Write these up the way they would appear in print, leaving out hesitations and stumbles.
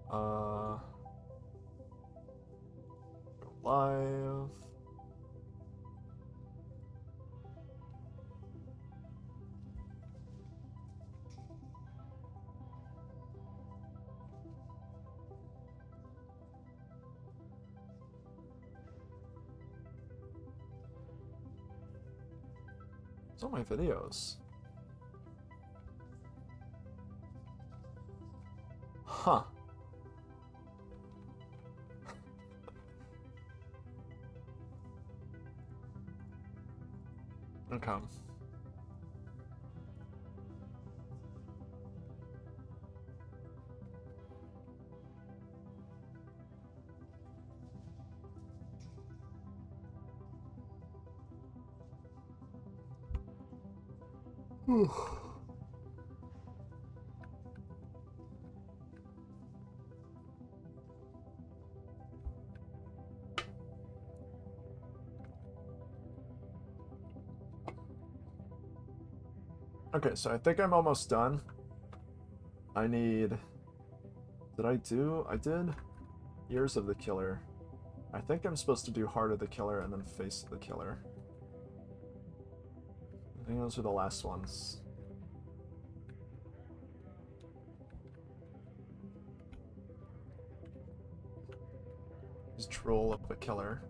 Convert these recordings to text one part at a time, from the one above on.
Go live. So many videos. Huh. Okay. Okay, so I think I'm almost done. I need... I did? Ears of the Killer. I think I'm supposed to do Heart of the Killer and then Face of the Killer. I think those are the last ones. Just Troll of the Killer.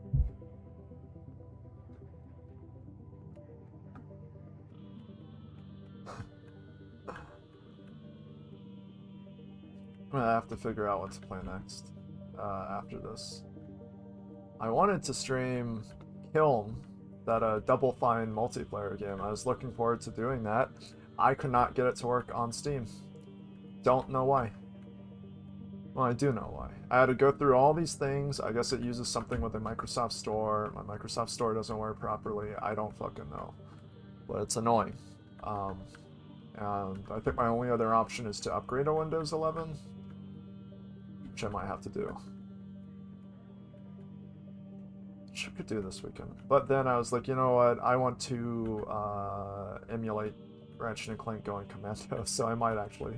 I'm gonna have to figure out what to play next after this. I wanted to stream Kiln, that Double Fine multiplayer game. I was looking forward to doing that. I could not get it to work on Steam. Don't know why. Well, I do know why. I had to go through all these things. I guess it uses something with the Microsoft Store. My Microsoft Store doesn't work properly. I don't fucking know. But it's annoying. And I think my only other option is to upgrade to Windows 11, which I might have to do. Which I could do this weekend. But then I was like, you know what? I want to emulate Ratchet and Clank going commando, so I might actually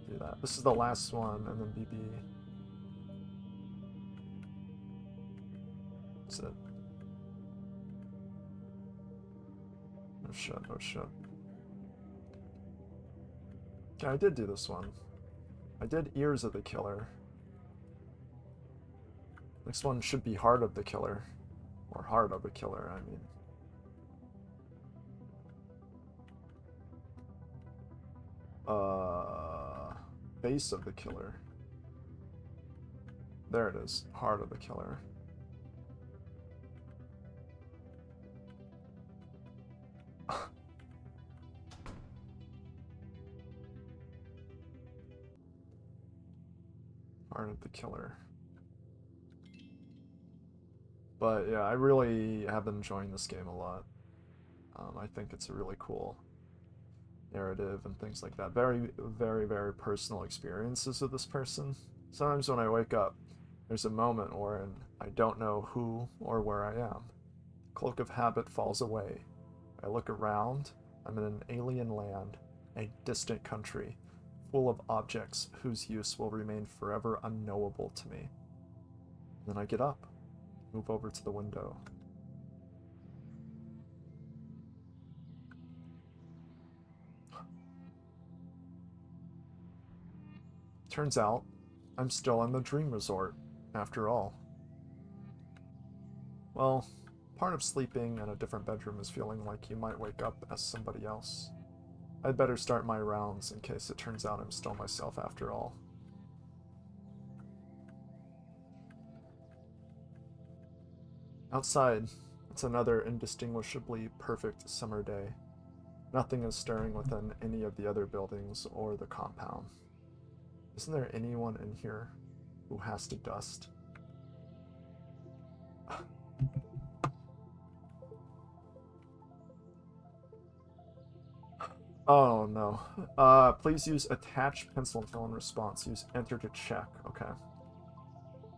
do that. This is the last one, and then BB. That's it. Oh shit, oh shit. Yeah, I did do this one. I did Ears of the Killer. Next one should be Heart of the Killer. Or Heart of a Killer, I mean. Face of the Killer. There it is. Heart of the Killer. Heart of the Killer. But yeah, I really have been enjoying this game a lot. I think it's a really cool narrative and things like that. Very, very, very personal experiences with this person. Sometimes when I wake up, there's a moment wherein I don't know who or where I am. The cloak of habit falls away. I look around. I'm in an alien land, a distant country, full of objects whose use will remain forever unknowable to me. Then I get up, move over to the window. Turns out, I'm still in the dream resort, after all. Well, part of sleeping in a different bedroom is feeling like you might wake up as somebody else. I'd better start my rounds in case it turns out I'm still myself after all. Outside, it's another indistinguishably perfect summer day. Nothing is stirring within any of the other buildings or the compound. Isn't there anyone in here who has to dust? Oh no. Please use attach pencil and fill in response. Use enter to check. Okay.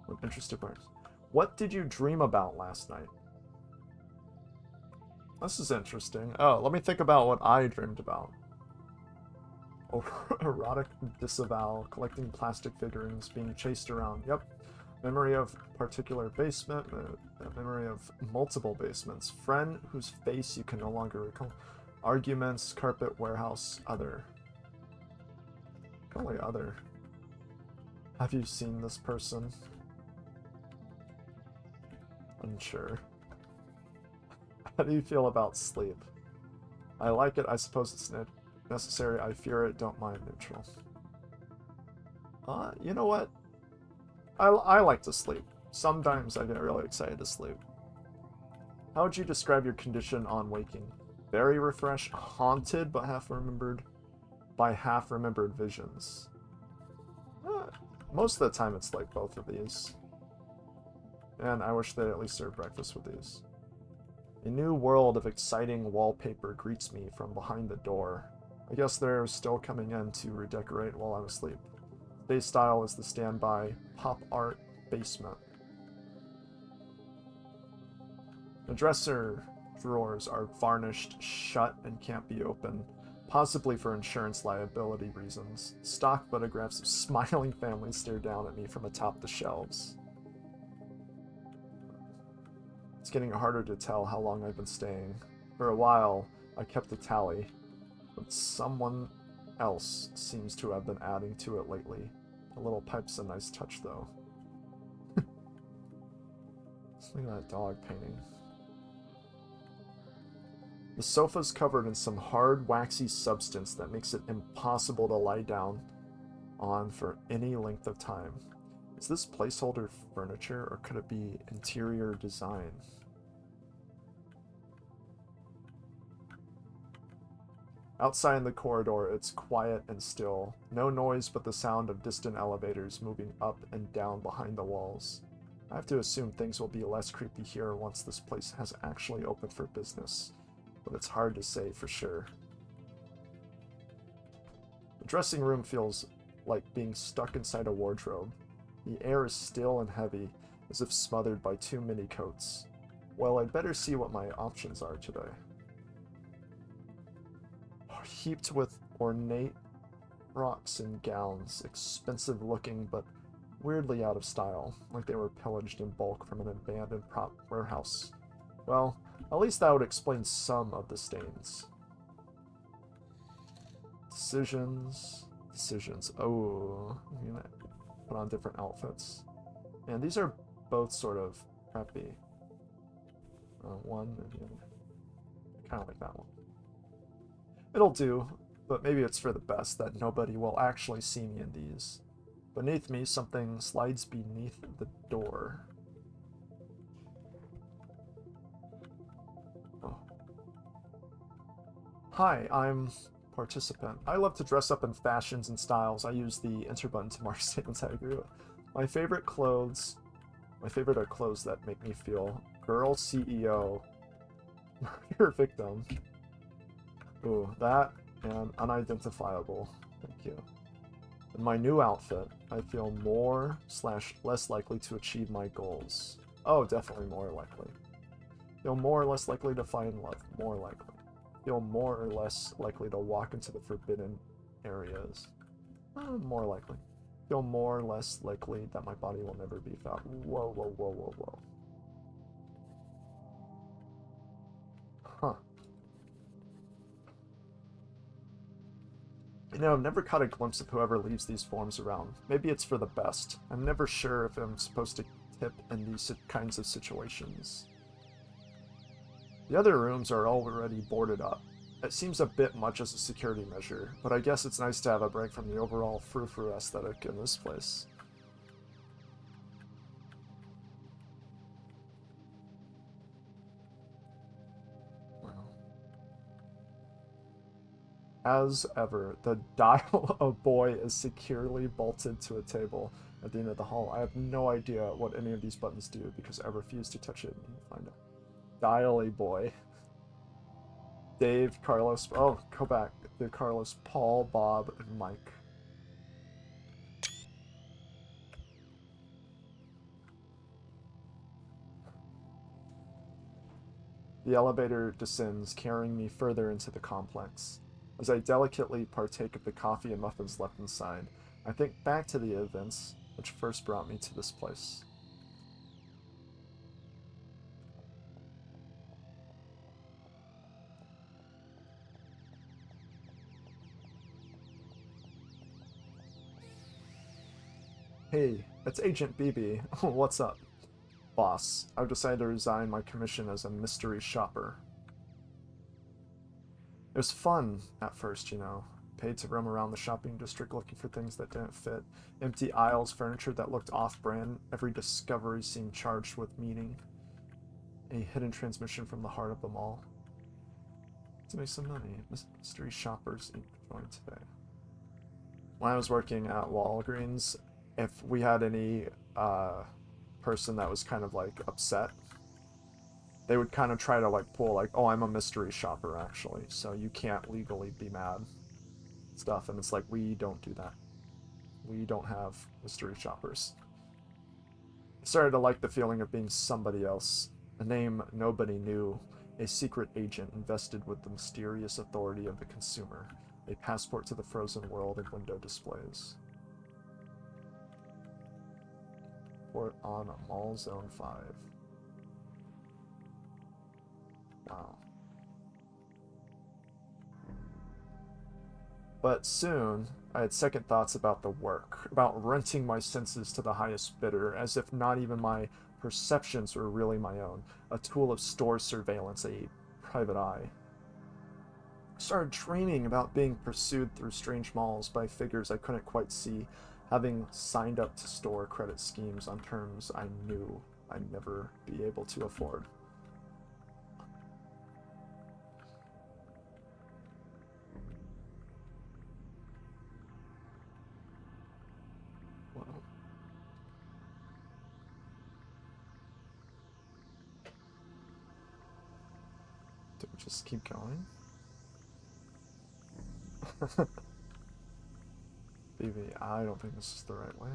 With interested players. What did you dream about last night? This is interesting. Oh, let me think about what I dreamed about. Erotic disavow, collecting plastic figurines, being chased around. Yep. Memory of particular basement, memory of multiple basements. Friend whose face you can no longer recall. Arguments, carpet, warehouse, other. Only other. Have you seen this person? Unsure. How do you feel about sleep? I like it, I suppose it's necessary, I fear it, don't mind, neutral. You know what? I like to sleep. Sometimes I get really excited to sleep. How would you describe your condition on waking? Very refreshed, haunted but half-remembered by half-remembered visions. Most of the time it's like both of these. And I wish they'd at least serve breakfast with these. A new world of exciting wallpaper greets me from behind the door. I guess they're still coming in to redecorate while I'm asleep. Today's style is the standby pop art basement. The dresser drawers are varnished shut and can't be opened, possibly for insurance liability reasons. Stock photographs of smiling families stare down at me from atop the shelves. It's getting harder to tell how long I've been staying. For a while, I kept a tally, but someone else seems to have been adding to it lately. The little pipe's a nice touch, though. Look at that dog painting. The sofa's covered in some hard, waxy substance that makes it impossible to lie down on for any length of time. Is this placeholder furniture, or could it be interior design? Outside in the corridor, it's quiet and still. No noise but the sound of distant elevators moving up and down behind the walls. I have to assume things will be less creepy here once this place has actually opened for business, but it's hard to say for sure. The dressing room feels like being stuck inside a wardrobe. The air is still and heavy, as if smothered by too many coats. Well, I'd better see what my options are today. Heaped with ornate frocks and gowns, expensive looking but weirdly out of style, like they were pillaged in bulk from an abandoned prop warehouse. Well, at least that would explain some of the stains. Decisions. Oh, I'm gonna put on different outfits. And these are both sort of preppy. One and the other. Kind of like that one. It'll do, but maybe it's for the best that nobody will actually see me in these. Beneath me, something slides beneath the door. Oh. Hi, I'm participant. I love to dress up in fashions and styles. I use the enter button to mark statements I agree with. My favorite are clothes that make me feel girl CEO, murder victim. Ooh, that and unidentifiable. Thank you. In my new outfit, I feel more/less likely to achieve my goals. Oh, definitely more likely. Feel more or less likely to find love. More likely. Feel more or less likely to walk into the forbidden areas. More likely. Feel more or less likely that my body will never be found. Whoa, whoa, whoa, whoa, whoa. Huh. You know, I've never caught a glimpse of whoever leaves these forms around. Maybe it's for the best. I'm never sure if I'm supposed to tip in these kinds of situations. The other rooms are already boarded up. It seems a bit much as a security measure, but I guess it's nice to have a break from the overall frou-frou aesthetic in this place. As ever, the dial of boy is securely bolted to a table at the end of the hall. I have no idea what any of these buttons do because I refuse to touch it and find out. Dial a boy. Dave, Carlos, oh, go back. Dave, Carlos, Paul, Bob, and Mike. The elevator descends, carrying me further into the complex. As I delicately partake of the coffee and muffins left inside, I think back to the events which first brought me to this place. Hey, it's Agent BB. What's up? Boss, I've decided to resign my commission as a mystery shopper. It was fun at first, you know. Paid to roam around the shopping district looking for things that didn't fit. Empty aisles, furniture that looked off-brand. Every discovery seemed charged with meaning. A hidden transmission from the heart of the mall. To make some money, mystery shoppers join today. When I was working at Walgreens, if we had any person that was kind of like upset, they would kind of try to like pull like, oh, I'm a mystery shopper actually, so you can't legally be mad stuff. And it's like, we don't do that. We don't have mystery shoppers. I started to like the feeling of being somebody else, a name nobody knew, a secret agent invested with the mysterious authority of the consumer, a passport to the frozen world of window displays. Port on Mall Zone 5. Wow. But soon, I had second thoughts about the work, about renting my senses to the highest bidder, as if not even my perceptions were really my own, a tool of store surveillance, a private eye. I started dreaming about being pursued through strange malls by figures I couldn't quite see, having signed up to store credit schemes on terms I knew I'd never be able to afford. Whoa. Do we just keep going? Baby, I don't think this is the right way.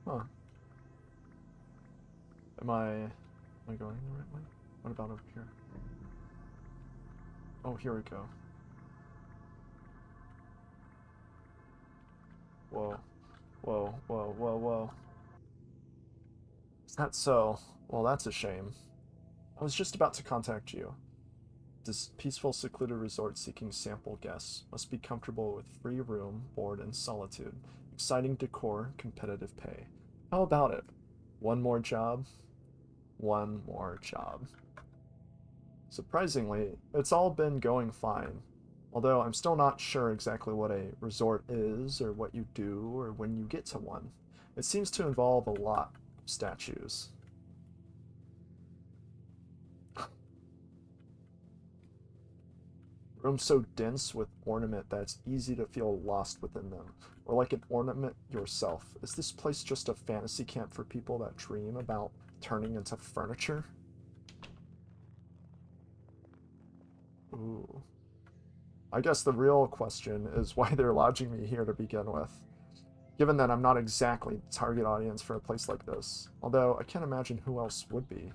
Huh. Am I going the right way? What about over here? Oh, here we go. Whoa. Whoa, whoa, whoa, whoa. Is that so? Well, that's a shame. I was just about to contact you. This peaceful, secluded resort seeking sample guests must be comfortable with free room, board, and solitude. Exciting decor, competitive pay. How about it? One more job? One more job. Surprisingly, it's all been going fine. Although I'm still not sure exactly what a resort is, or what you do, or when you get to one. It seems to involve a lot of statues. Rooms so dense with ornament that it's easy to feel lost within them, or like an ornament yourself. Is this place just a fantasy camp for people that dream about turning into furniture? Ooh. I guess the real question is why they're lodging me here to begin with, given that I'm not exactly the target audience for a place like this, although I can't imagine who else would be.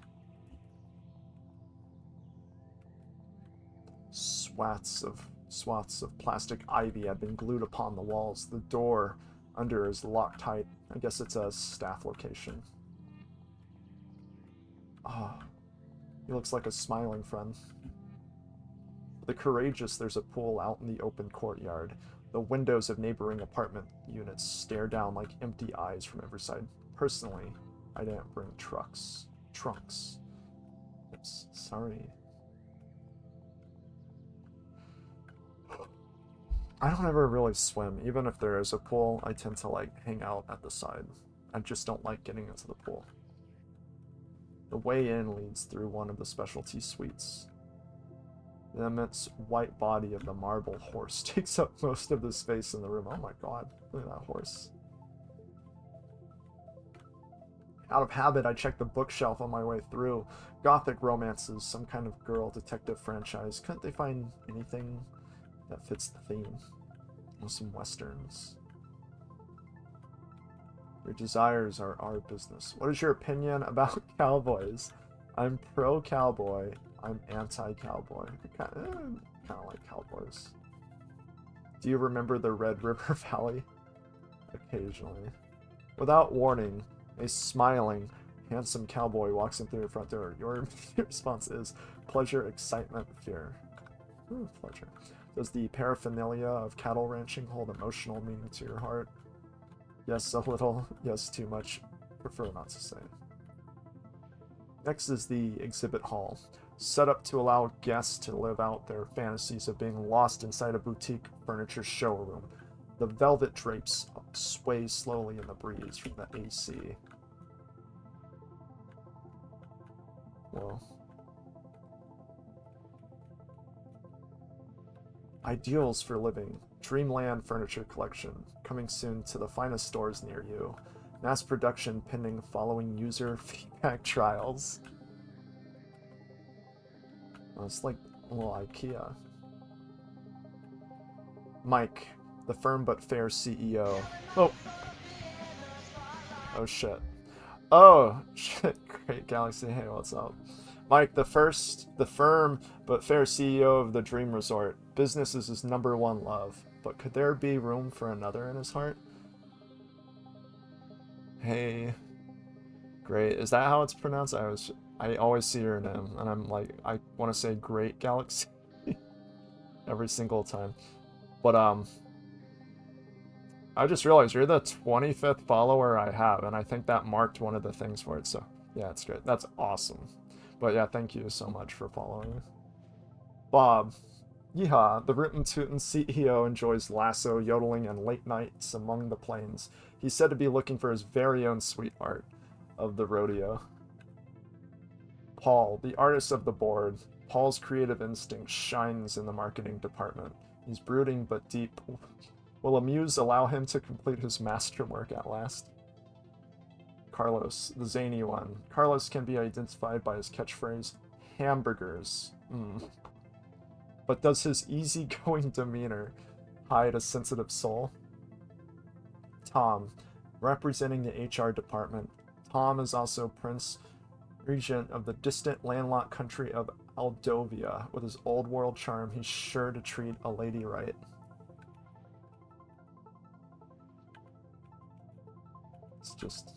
Swaths of plastic ivy had been glued upon the walls. The door under is locked tight. I guess it's a staff location. Ah, he looks like a smiling friend. For the courageous, there's a pool out in the open courtyard. The windows of neighboring apartment units stare down like empty eyes from every side. Personally, I didn't bring trunks. Oops, sorry. I don't ever really swim. Even if there is a pool, I tend to like hang out at the side. I just don't like getting into the pool. The way in leads through one of the specialty suites. The immense white body of the marble horse takes up most of the space in the room. Oh my god, look at that horse. Out of habit, I checked the bookshelf on my way through. Gothic romances, some kind of girl detective franchise. Couldn't they find anything that fits the theme? Or some westerns. Your desires are our business. What is your opinion about cowboys? I'm pro-cowboy. I'm anti-cowboy. I kind of like cowboys. Do you remember the Red River Valley? Occasionally. Without warning, a smiling, handsome cowboy walks in through your front door. Your response is pleasure, excitement, fear. Ooh, pleasure. Does the paraphernalia of cattle ranching hold emotional meaning to your heart? Yes, a little. Yes, too much. Prefer not to say. Next is the exhibit hall, set up to allow guests to live out their fantasies of being lost inside a boutique furniture showroom. The velvet drapes sway slowly in the breeze from the AC. Whoa. Ideals for living. Dreamland Furniture Collection. Coming soon to the finest stores near you. Mass production pending following user feedback trials. Oh, it's like a little IKEA. Mike, the firm but fair CEO. Oh. Oh shit. Oh shit. Great Galaxy. Hey, what's up? Mike, the firm but fair CEO of the Dream Resort. Business is his #1 love. But could there be room for another in his heart? Hey. Great. Is that how it's pronounced? I always see your name, and I'm like, I want to say Great Galaxy every single time. But, I just realized you're the 25th follower I have, and I think that marked one of the things for it, so yeah, it's great. That's awesome. But yeah, thank you so much for following. Bob. Yeehaw, the Rootin' Tootin' CEO enjoys lasso, yodeling, and late nights among the plains. He's said to be looking for his very own sweetheart of the rodeo. Paul, the artist of the board. Paul's creative instinct shines in the marketing department. He's brooding but deep. Will a muse allow him to complete his masterwork at last? Carlos, the zany one. Carlos can be identified by his catchphrase, hamburgers. But does his easygoing demeanor hide a sensitive soul? Tom, representing the HR department. Tom is also Prince Regent of the distant landlocked country of Aldovia. With his old world charm, he's sure to treat a lady right. It's just...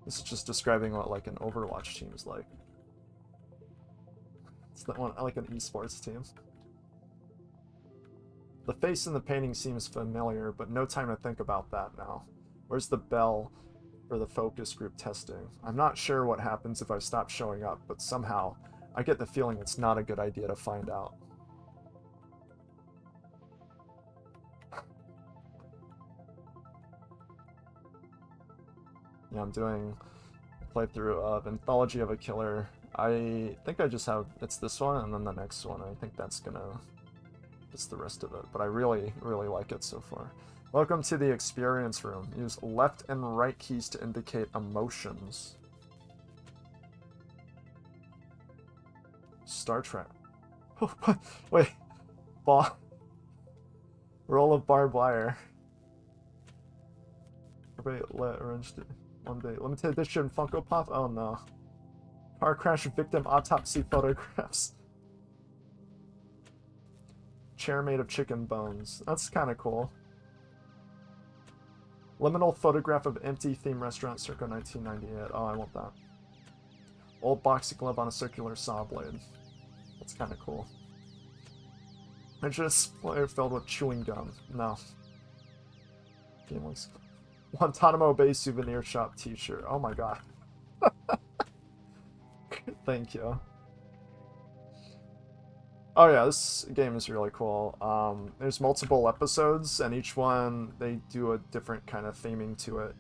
This is just describing what, like, an Overwatch team is like. It's that one, like an esports team. The face in the painting seems familiar, but no time to think about that now. Where's the bell for the focus group testing? I'm not sure what happens if I stop showing up, but somehow I get the feeling it's not a good idea to find out. Yeah, I'm doing a playthrough of Anthology of a Killer. I think I just have, it's this one and then the next one. I think that's the rest of it, but I really, really like it so far. Welcome to the experience room. Use left and right keys to indicate emotions. Star Trek. Oh, wait. Roll of barbed wire. Wait, orange one day. Limited edition Funko Pop? Oh no. Car crash victim autopsy photographs. Chair made of chicken bones. That's kind of cool. Liminal photograph of empty theme restaurant circa 1998. Oh, I want that. Old boxing glove on a circular saw blade. That's kind of cool. Just player filled with chewing gum. No. Game looks... Guantanamo Bay souvenir shop t-shirt. Oh my god. Thank you. Oh yeah, this game is really cool. There's multiple episodes, and each one, they do a different kind of theming to it.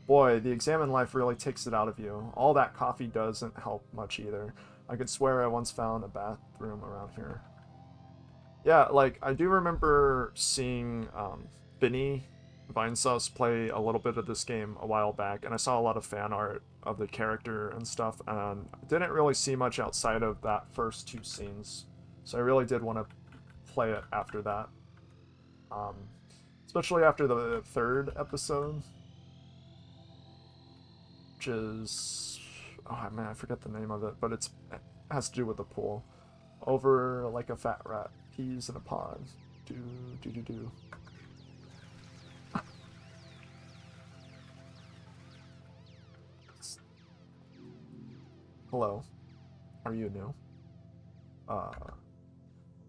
Boy, the exam in life really takes it out of you. All that coffee doesn't help much either. I could swear I once found a bathroom around here. Yeah, like, I do remember seeing Vinny Vinesauce play a little bit of this game a while back, and I saw a lot of fan art of the character and stuff, and didn't really see much outside of that first two scenes. So I really did want to play it after that. Um, Especially after the third episode, which is... Oh man, I forget the name of it, but it has to do with the pool. Over like a fat rat, peas in a pod. Do, do, do, do. Hello. Are you new? Uh,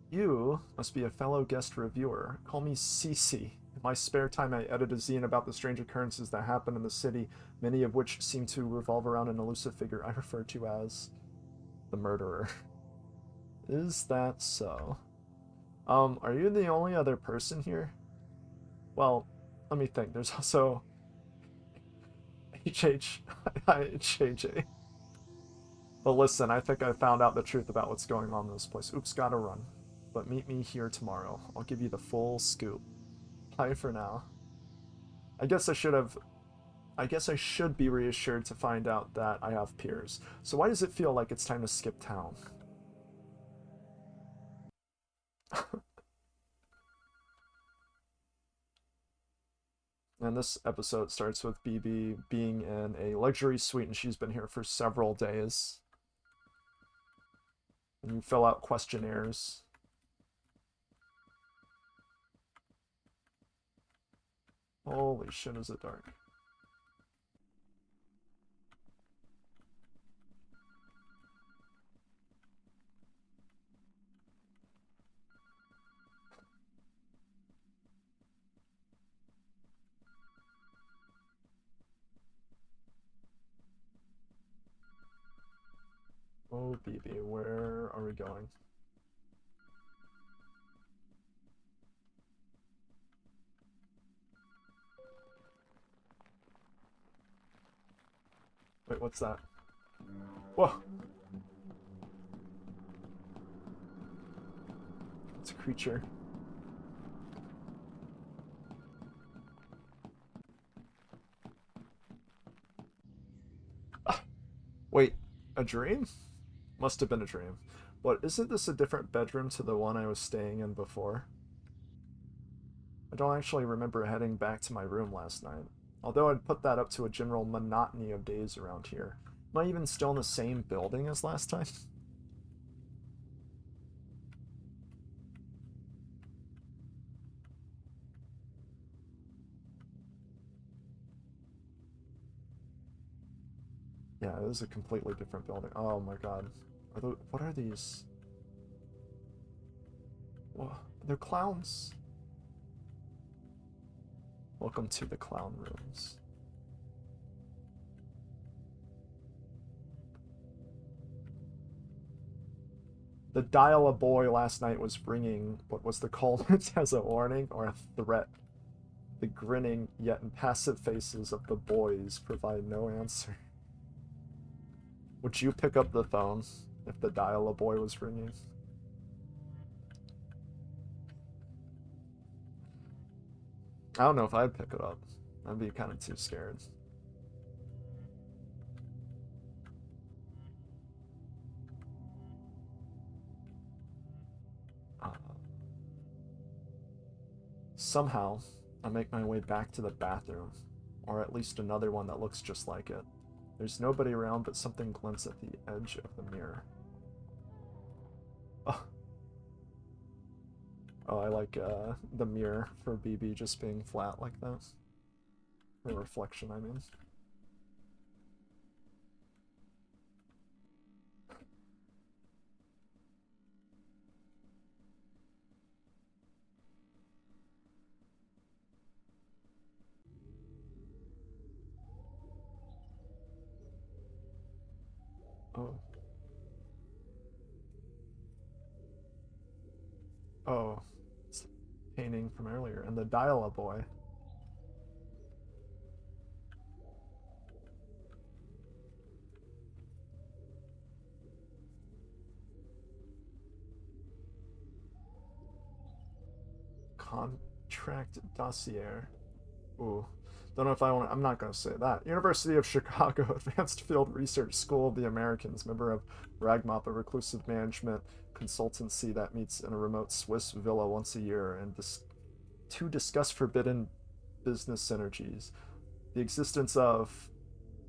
you must be a fellow guest reviewer. Call me Cece. In my spare time, I edit a zine about the strange occurrences that happen in the city, many of which seem to revolve around an elusive figure I refer to as the murderer. Is that so? Are you the only other person here? Well, let me think. There's also HHIHJ. But listen, I think I found out the truth about what's going on in this place. Oops, gotta run. But meet me here tomorrow. I'll give you the full scoop. Bye for now. I guess I should be reassured to find out that I have peers. So why does it feel like it's time to skip town? And this episode starts with BB being in a luxury suite, and she's been here for several days. And you fill out questionnaires. Holy shit, is it dark. Oh, BB, where are we going? Wait, what's that? Whoa! It's a creature. Ah, wait, a dream? Must have been a dream. But isn't this a different bedroom to the one I was staying in before? I don't actually remember heading back to my room last night, although I'd put that up to a general monotony of days around here. Am I even still in the same building as last time? Yeah, it is a completely different building. Oh my god. What are these? Whoa, they're clowns. Welcome to the clown rooms. The dial-a-boy last night was ringing, but was the call meant as a warning or a threat? The grinning yet impassive faces of the boys provide no answer. Would you pick up the phone if the dial-a-boy was ringing? I don't know if I'd pick it up. I'd be kind of too scared. Uh, Somehow, I make my way back to the bathroom, or at least another one that looks just like it. There's nobody around, but something glints at the edge of the mirror. Oh, oh I like the mirror for BB just being flat like that. The reflection, I mean. Oh. Oh. It's a painting from earlier. And the dial-a-boy. Contract dossier. Ooh. Don't know if I want. I'm not going to say that. University of Chicago Advanced Field Research School of the Americans, member of Ragmop, a reclusive management consultancy that meets in a remote Swiss villa once a year and to discuss forbidden business synergies. The existence of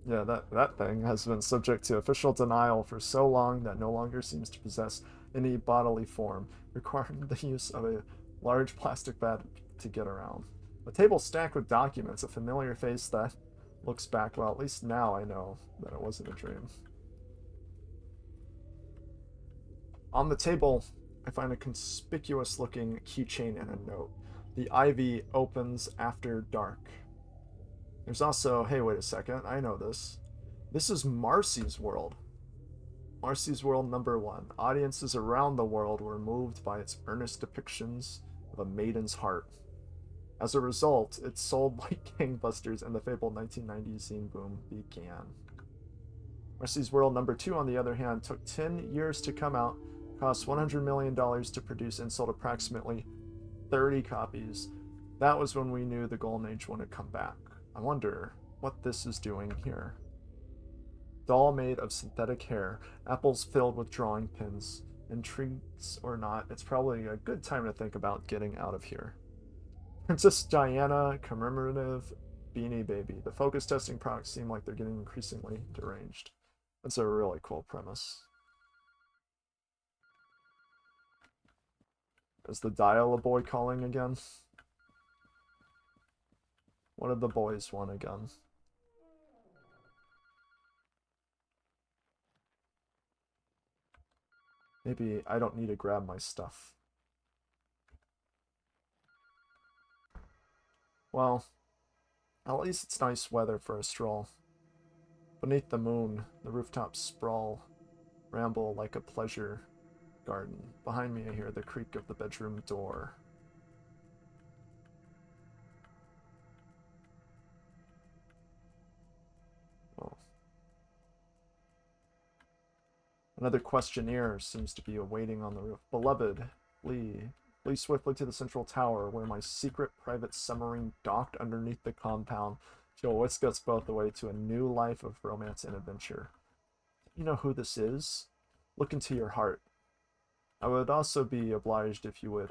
that thing has been subject to official denial for so long that no longer seems to possess any bodily form, requiring the use of a large plastic bag to get around. A table stacked with documents, a familiar face that looks back. Well, at least now I know that it wasn't a dream. On the table, I find a conspicuous looking keychain and a note. The Ivy opens after dark. There's also, hey, wait a second, I know this. This is Marcy's World. Marcy's World #1. Audiences around the world were moved by its earnest depictions of a maiden's heart. As a result, it sold like gangbusters and the fabled 1990s zine boom began. Marcy's World #2, on the other hand, took 10 years to come out, cost $100 million to produce, and sold approximately 30 copies. That was when we knew the Golden Age wouldn't come back. I wonder what this is doing here. Doll made of synthetic hair, apples filled with drawing pins. Intrigues or not, it's probably a good time to think about getting out of here. Princess Diana commemorative Beanie Baby. The focus testing products seem like they're getting increasingly deranged. That's a really cool premise. Is the Dial-A-Boy calling again? What did the boys want again? Maybe I don't need to grab my stuff. Well, at least it's nice weather for a stroll. Beneath the moon, the rooftops sprawl, ramble like a pleasure garden. Behind me I hear the creak of the bedroom door. Oh. Another questionnaire seems to be awaiting on the roof. Beloved, flee swiftly to the central tower where my secret private submarine docked underneath the compound. She'll whisk us both away to a new life of romance and adventure. You know who this is? Look into your heart. I would also be obliged if you would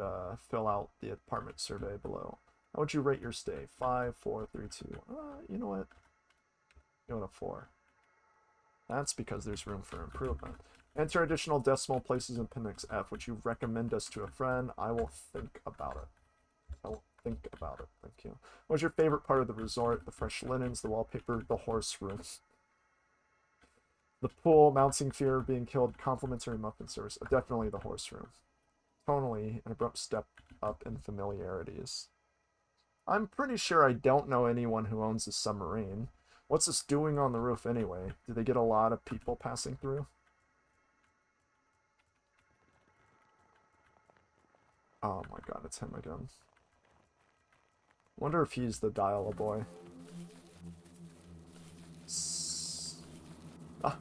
fill out the apartment survey below. How would you rate your stay? 5, 4, 3, 2. You know what? Give it a 4. That's because there's room for improvement. Enter additional decimal places in Appendix F. Would you recommend us to a friend? I will think about it. I will think about it. Thank you. What was your favorite part of the resort? The fresh linens, the wallpaper, the horse room. The pool, mounting fear of being killed, complimentary muffin service. Definitely the horse room. Tonally, an abrupt step up in familiarities. I'm pretty sure I don't know anyone who owns a submarine. What's this doing on the roof anyway? Do they get a lot of people passing through? Oh my god, it's him again. Wonder if he's the Dial-A-Boy. Ah.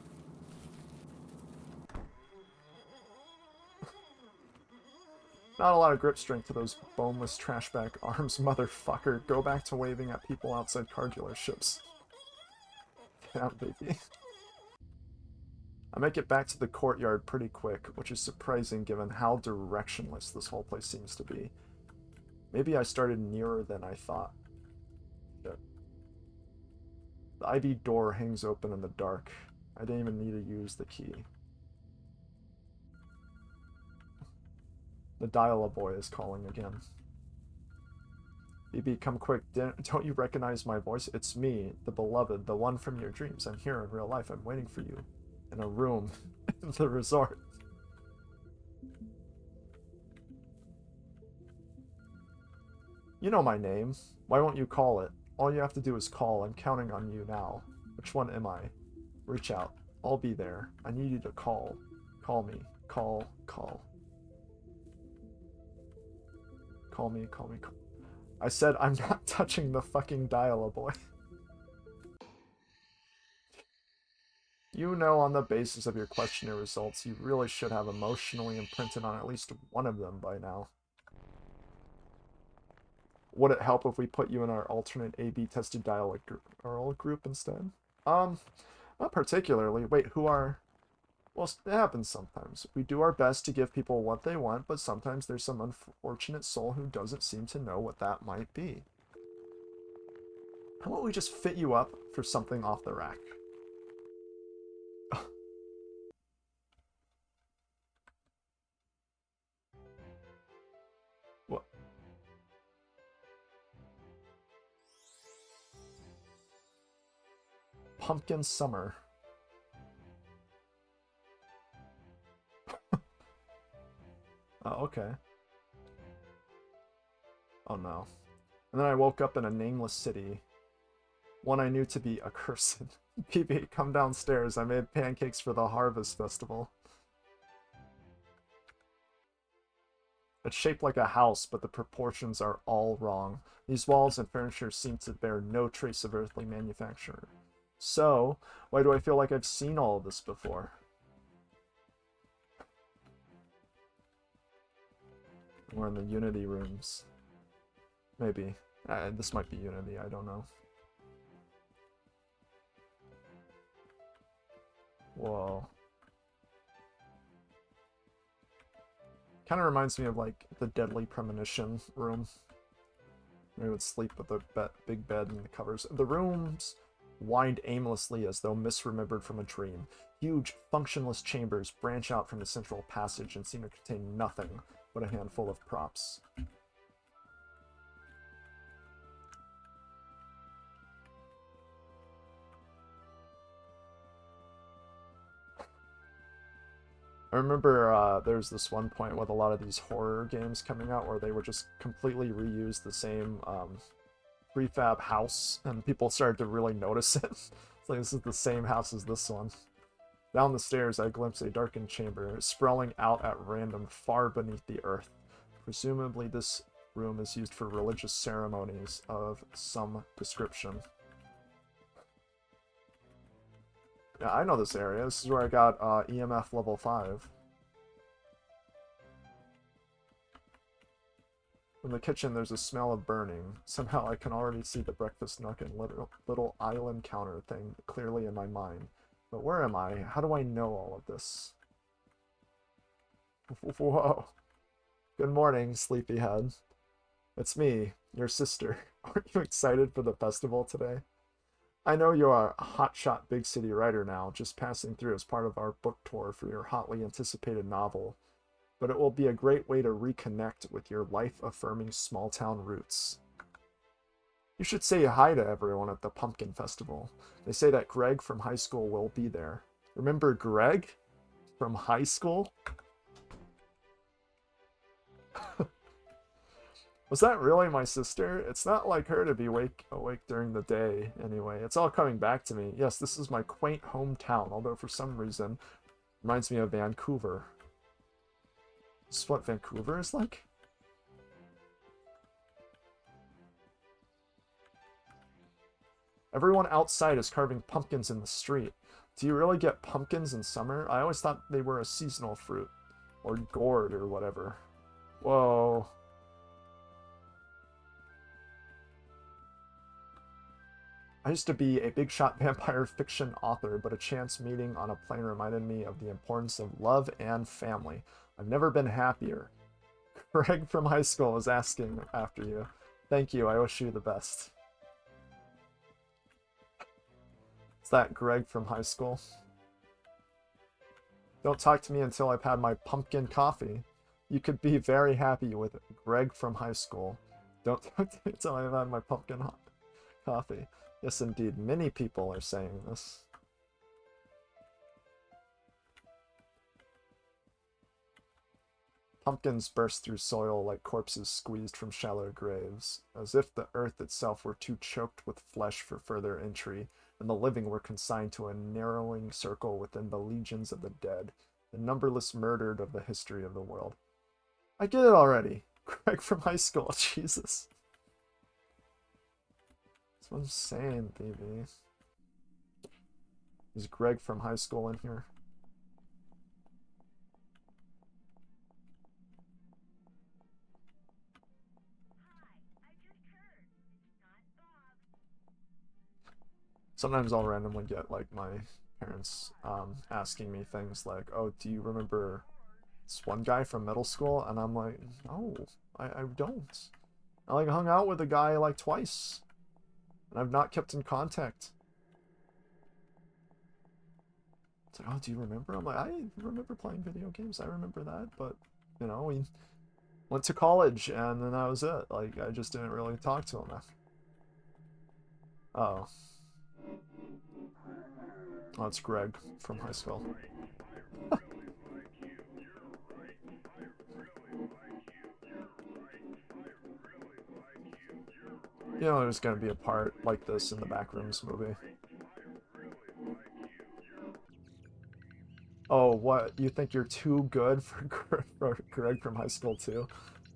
Not a lot of grip strength to those boneless trashback arms, motherfucker. Go back to waving at people outside car dealerships. Get out, baby. I make it back to the courtyard pretty quick, which is surprising given how directionless this whole place seems to be. Maybe I started nearer than I thought. Shit. The ivy door hangs open in the dark. I didn't even need to use the key. The Dial-A-Boy is calling again. BB, come quick. Don't you recognize my voice? It's me, the beloved, the one from your dreams. I'm here in real life. I'm waiting for you. In a room in the resort. You know my name. Why won't you call it? All you have to do is call. I'm counting on you now. Which one am I? Reach out. I'll be there. I need you to call. Call me. Call. Call. Call me. Call me. Call. I said I'm not touching the fucking Dial-A-Boy. You know, on the basis of your questionnaire results, you really should have emotionally imprinted on at least one of them by now. Would it help if we put you in our alternate A/B tested dialect group instead? Um, Not particularly. Wait, who are... Well, it happens sometimes. We do our best to give people what they want, but sometimes there's some unfortunate soul who doesn't seem to know what that might be. How about we just fit you up for something off the rack? What? Pumpkin Summer. Oh, okay. Oh no. And then I woke up in a nameless city, one I knew to be accursed. PB, come downstairs. I made pancakes for the Harvest Festival. It's shaped like a house, but the proportions are all wrong. These walls and furniture seem to bear no trace of earthly manufacture. So, why do I feel like I've seen all of this before? We're in the Unity rooms. Maybe. This might be Unity, I don't know. Whoa. Kind of reminds me of, like, the Deadly Premonition room. We would sleep with a big bed and the covers. The rooms wind aimlessly as though misremembered from a dream. Huge, functionless chambers branch out from the central passage and seem to contain nothing but a handful of props. I remember there's this one point with a lot of these horror games coming out where they would just completely reuse the same prefab house, and people started to really notice it. It's like, this is the same house as this one. Down the stairs, I glimpse a darkened chamber, sprawling out at random far beneath the earth. Presumably this room is used for religious ceremonies of some description. Yeah, I know this area. This is where I got EMF level 5. In the kitchen, there's a smell of burning. Somehow I can already see the breakfast nook and little island counter thing clearly in my mind. But where am I? How do I know all of this? Whoa. Good morning, sleepyhead. It's me, your sister. Aren't you excited for the festival today? I know you are a hotshot big city writer now, just passing through as part of our book tour for your hotly anticipated novel, but it will be a great way to reconnect with your life-affirming small-town roots. You should say hi to everyone at the Pumpkin Festival. They say that Greg from high school will be there. Remember Greg from high school? Was that really my sister? It's not like her to be awake during the day, anyway. It's all coming back to me. Yes, this is my quaint hometown, although for some reason, it reminds me of Vancouver. This is what Vancouver is like? Everyone outside is carving pumpkins in the street. Do you really get pumpkins in summer? I always thought they were a seasonal fruit. Or gourd or whatever. Whoa. I used to be a big shot vampire fiction author, but a chance meeting on a plane reminded me of the importance of love and family. I've never been happier. Greg from high school is asking after you. Thank you, I wish you the best. Is that Greg from high school? Don't talk to me until I've had my pumpkin coffee. You could be very happy with Greg from high school. Don't talk to me until I've had my pumpkin coffee. Yes, indeed. Many people are saying this. Pumpkins burst through soil like corpses squeezed from shallow graves, as if the earth itself were too choked with flesh for further entry, and the living were consigned to a narrowing circle within the legions of the dead, the numberless murdered of the history of the world. I get it already. Greg from high school, Jesus. That's what I'm saying, baby. Is Greg from high school in here? Sometimes I'll randomly get like my parents asking me things like, "Oh, do you remember this one guy from middle school?" And I'm like, "No, I don't. I like hung out with a guy like twice, and I've not kept in contact." It's like, "Oh, do you remember?" I'm like, "I remember playing video games. I remember that, but you know, we went to college, and then that was it. Like, I just didn't really talk to him after." Oh, oh, it's Greg from high school. You know, there's gonna be a part like this in the Backrooms movie. Oh, what? You think you're too good for, for Greg from high school, too?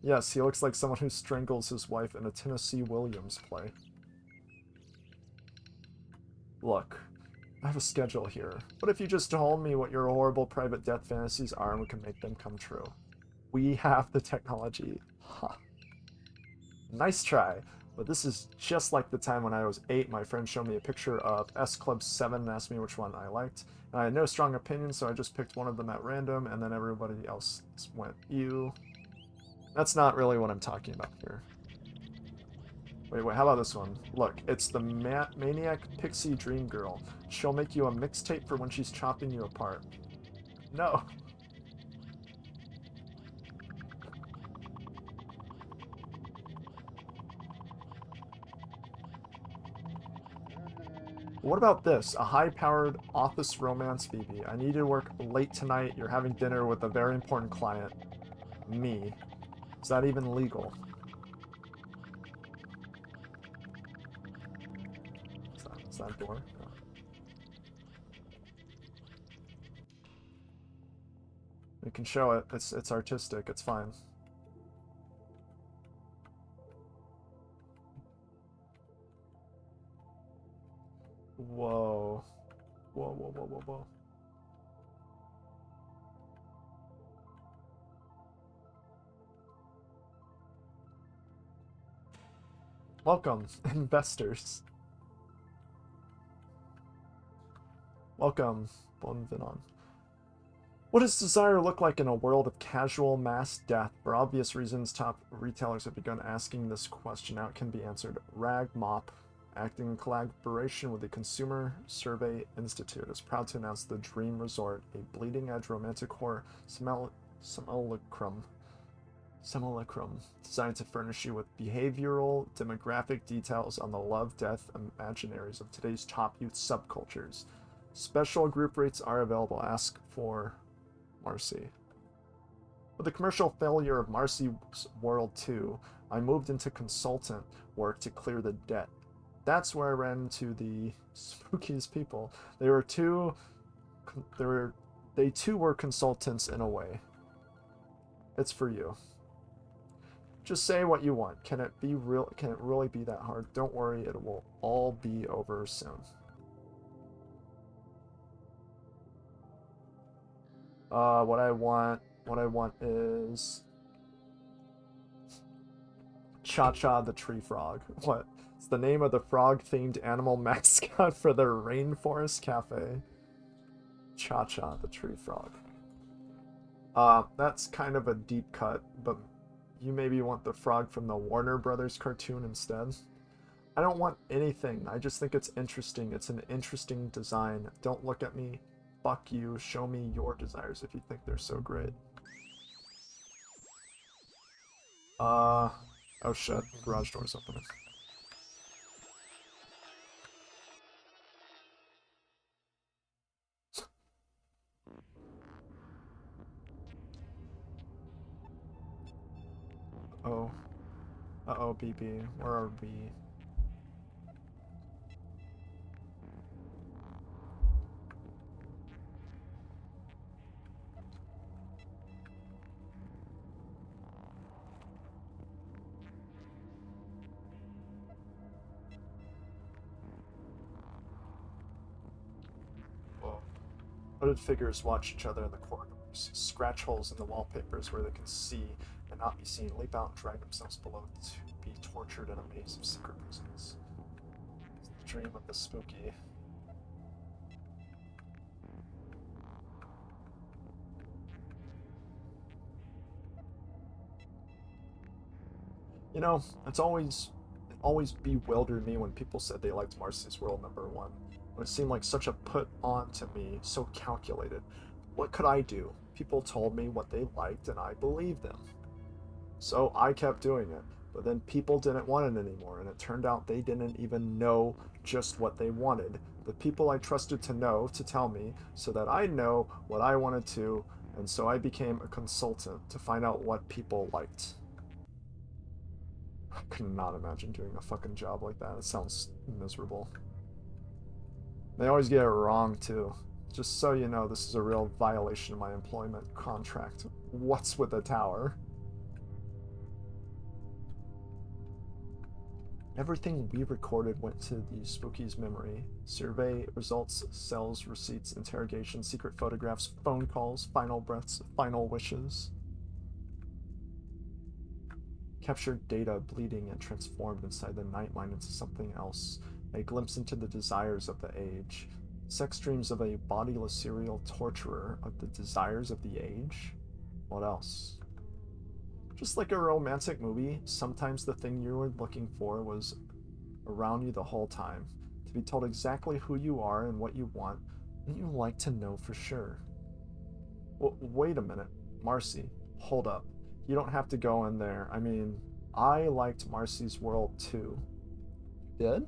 Yes, he looks like someone who strangles his wife in a Tennessee Williams play. Look, I have a schedule here. What if you just told me what your horrible private death fantasies are and we can make them come true? We have the technology. Ha. Nice try. But this is just like the time when I was 8, my friend showed me a picture of S Club 7 and asked me which one I liked. And I had no strong opinion, so I just picked one of them at random, and then everybody else went, ew. That's not really what I'm talking about here. Wait, how about this one? Look, it's the Maniac Pixie Dream Girl. She'll make you a mixtape for when she's chopping you apart. No. What about this? A high-powered office romance BB. I need to work late tonight. You're having dinner with a very important client. Me. Is that even legal? Is that a door? No. We can show it. It's artistic. It's fine. Whoa. Whoa, whoa, whoa, whoa, whoa. Welcome, investors. Welcome, Bonvinon. What does desire look like in a world of casual mass death? For obvious reasons, top retailers have begun asking this question. Now it can be answered. Rag Mop, acting in collaboration with the Consumer Survey Institute, is proud to announce the Dream Resort, a bleeding-edge romantic horror simulacrum designed to furnish you with behavioral demographic details on the love, death, imaginaries of today's top youth subcultures. Special group rates are available. Ask for Marcy. With the commercial failure of Marcy World 2, I moved into consultant work to clear the debt. That's where I ran into the spookiest people. They too were consultants in a way. It's for you. Just say what you want. Can it really be that hard? Don't worry, it will all be over soon. What I want is Cha-Cha the Tree Frog. What? It's the name of the frog-themed animal mascot for the Rainforest Cafe. Cha-Cha the Tree Frog. That's kind of a deep cut, but you maybe want the frog from the Warner Brothers cartoon instead. I don't want anything. I just think it's interesting. It's an interesting design. Don't look at me. Fuck you. Show me your desires if you think they're so great. Oh shit. Garage door's opening. Oh. Uh-oh, BB. Where are we? Whoa. Hooded figures watch each other in the corridors, scratch holes in the wallpapers where they can see and not be seen, leap out and drag themselves below to be tortured in a maze of secret prisons. It's the dream of the spooky. You know, it always bewildered me when people said they liked Marcy's World #1. When it seemed like such a put on to me, so calculated. What could I do? People told me what they liked and I believed them. So I kept doing it. But then people didn't want it anymore, and it turned out they didn't even know just what they wanted. The people I trusted to know to tell me so that I know what I wanted to, and so I became a consultant to find out what people liked. I could not imagine doing a fucking job like that. It sounds miserable. They always get it wrong, too. Just so you know, this is a real violation of my employment contract. What's with the tower? Everything we recorded went to the Spooky's memory. Survey results, cells, receipts, interrogation, secret photographs, phone calls, final breaths, final wishes. Captured data bleeding and transformed inside the night mind into something else. A glimpse into the desires of the age. Sex dreams of a bodiless serial torturer of the desires of the age? What else? Just like a romantic movie, sometimes the thing you were looking for was around you the whole time. To be told exactly who you are and what you want, and you like to know for sure. Well, wait a minute, Marcy, hold up. You don't have to go in there. I mean, I liked Marcy's World too. You did?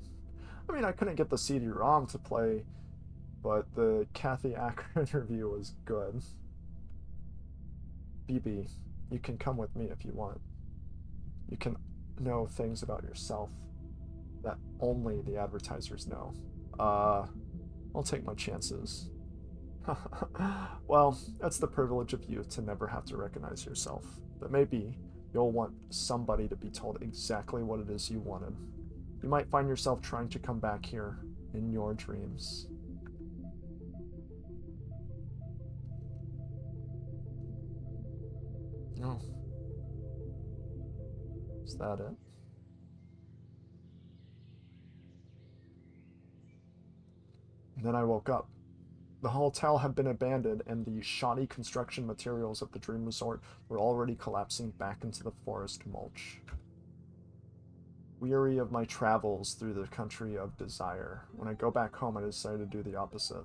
I mean, I couldn't get the CD-ROM to play, but the Kathy Acker interview was good. BB, you can come with me if you want. You can know things about yourself that only the advertisers know. I'll take my chances. Well, that's the privilege of youth to never have to recognize yourself. But maybe you'll want somebody to be told exactly what it is you wanted. You might find yourself trying to come back here in your dreams. Oh, is that it? And then I woke up. The hotel had been abandoned, and the shoddy construction materials of the dream resort were already collapsing back into the forest mulch. Weary of my travels through the country of desire, when I go back home, I decided to do the opposite.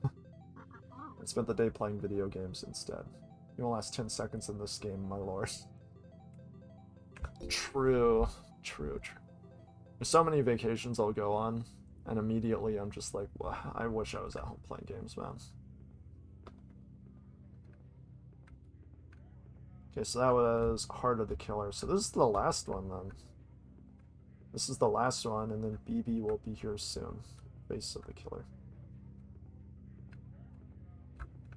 I spent the day playing video games instead. You will last 10 seconds in this game, my lord. True. True, true. There's so many vacations I'll go on, and immediately I'm just like, well, I wish I was at home playing games, man. Okay, so that was Heart of the Killer. So this is the last one, then. This is the last one, and then BB will be here soon. Face of the Killer.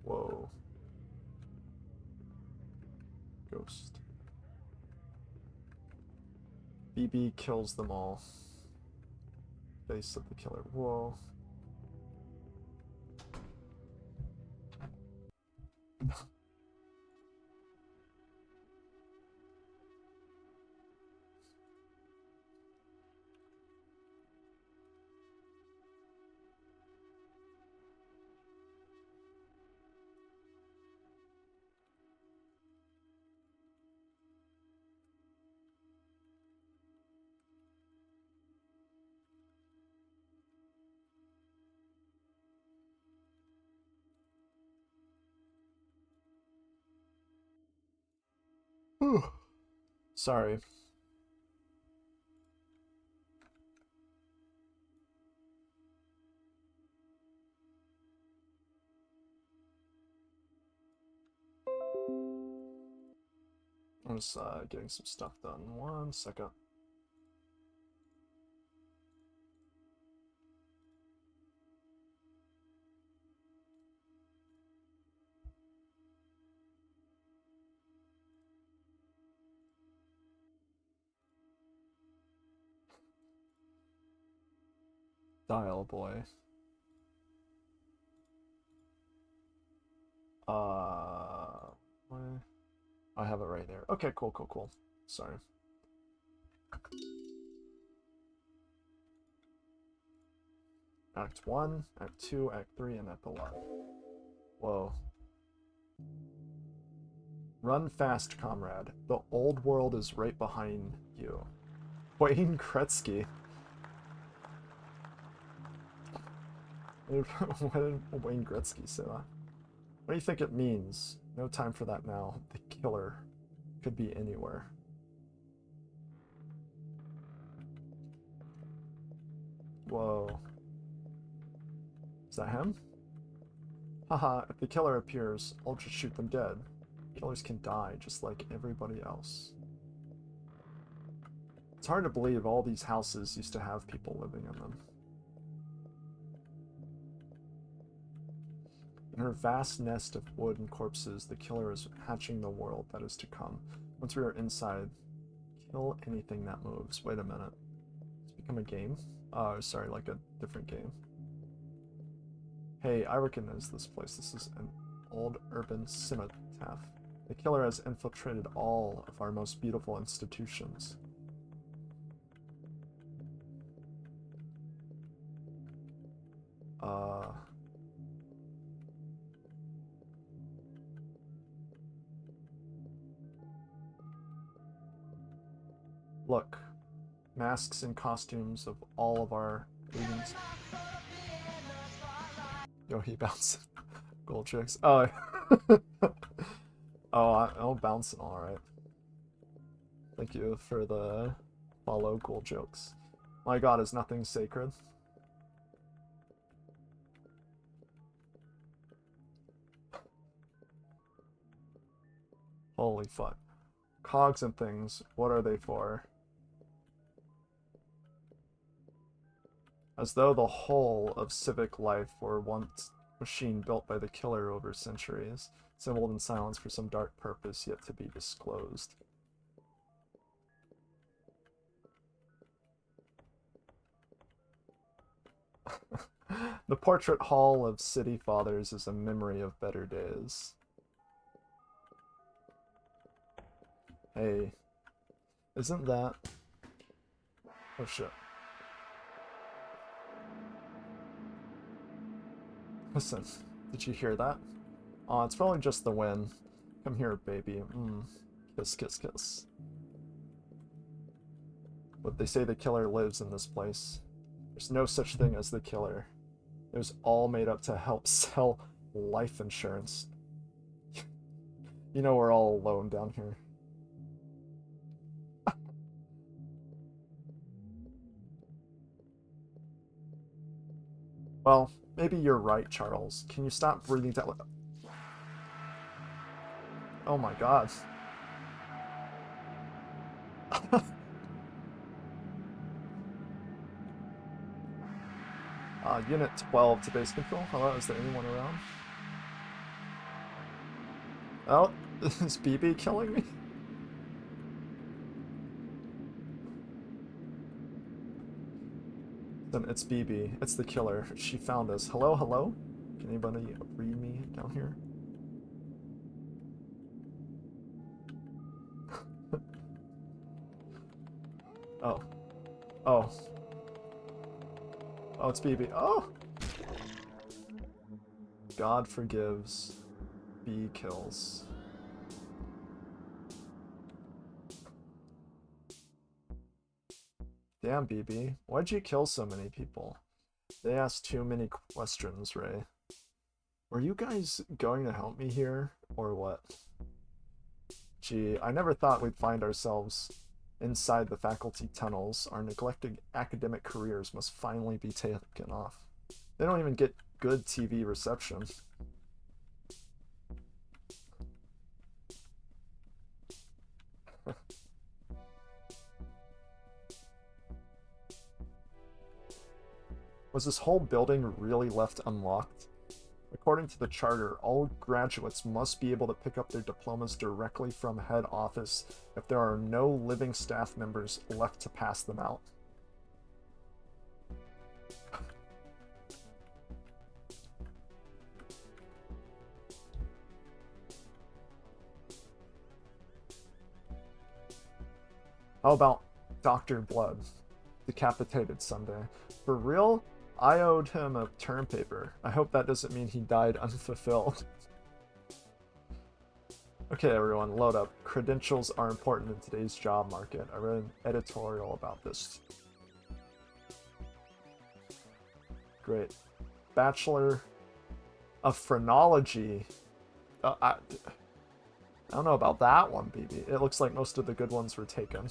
Whoa. Ghost. BB kills them all. Face of the Killer. Whoa. Sorry. I'm just getting some stuff done. 1 second. Dial boy. Where? I have it right there. Okay, cool, cool, cool. Sorry. Act 1, Act 2, Act 3, and Epilogue. Whoa. Run fast, comrade. The old world is right behind you. Wayne Gretzky. What did Wayne Gretzky say that? What do you think it means? No time for that now. The killer could be anywhere. Whoa. Is that him? Haha, if the killer appears, I'll just shoot them dead. Killers can die, just like everybody else. It's hard to believe all these houses used to have people living in them. In her vast nest of wood and corpses, the killer is hatching the world that is to come. Once we are inside, kill anything that moves. Wait a minute. It's become a game? Oh, sorry, like a different game. Hey, I recognize this place. This is an old urban cenotaph. The killer has infiltrated all of our most beautiful institutions. Look. Masks and costumes of all of our agents. Yo, he bounced. Gold chicks. Oh. Oh, I'm bouncing alright. Thank you for the follow gold jokes. My god, is nothing sacred? Holy fuck. Cogs and things, what are they for? As though the whole of civic life were once a machine built by the killer over centuries, assembled in silence for some dark purpose yet to be disclosed. The Portrait Hall of City Fathers is a memory of better days. Hey, isn't that... Oh shit. Listen, did you hear that? Aw, it's probably just the wind. Come here, baby. Kiss, kiss, kiss. But they say the killer lives in this place. There's no such thing as the killer. It was all made up to help sell life insurance. You know we're all alone down here. Well, maybe you're right, Charles. Can you stop breathing that way? Oh my god. Unit 12 to base control. Hello, is there anyone around? Oh, is BB killing me? Then it's BB. It's the killer. She found us. Hello, hello? Can anybody read me down here? Oh. Oh. Oh, it's BB. Oh! God forgives. B kills. Damn, BB. Why'd you kill so many people? They asked too many questions, Ray. Were you guys going to help me here, or what? Gee, I never thought we'd find ourselves inside the faculty tunnels. Our neglected academic careers must finally be taken off. They don't even get good TV reception. Was this whole building really left unlocked? According to the charter, all graduates must be able to pick up their diplomas directly from head office if there are no living staff members left to pass them out. How about Dr. Blood? Decapitated Sunday. For real? I owed him a term paper. I hope that doesn't mean he died unfulfilled. Okay, everyone, load up. Credentials are important in today's job market. I read an editorial about this. Great. Bachelor of Phrenology. I don't know about that one, BB. It looks like most of the good ones were taken.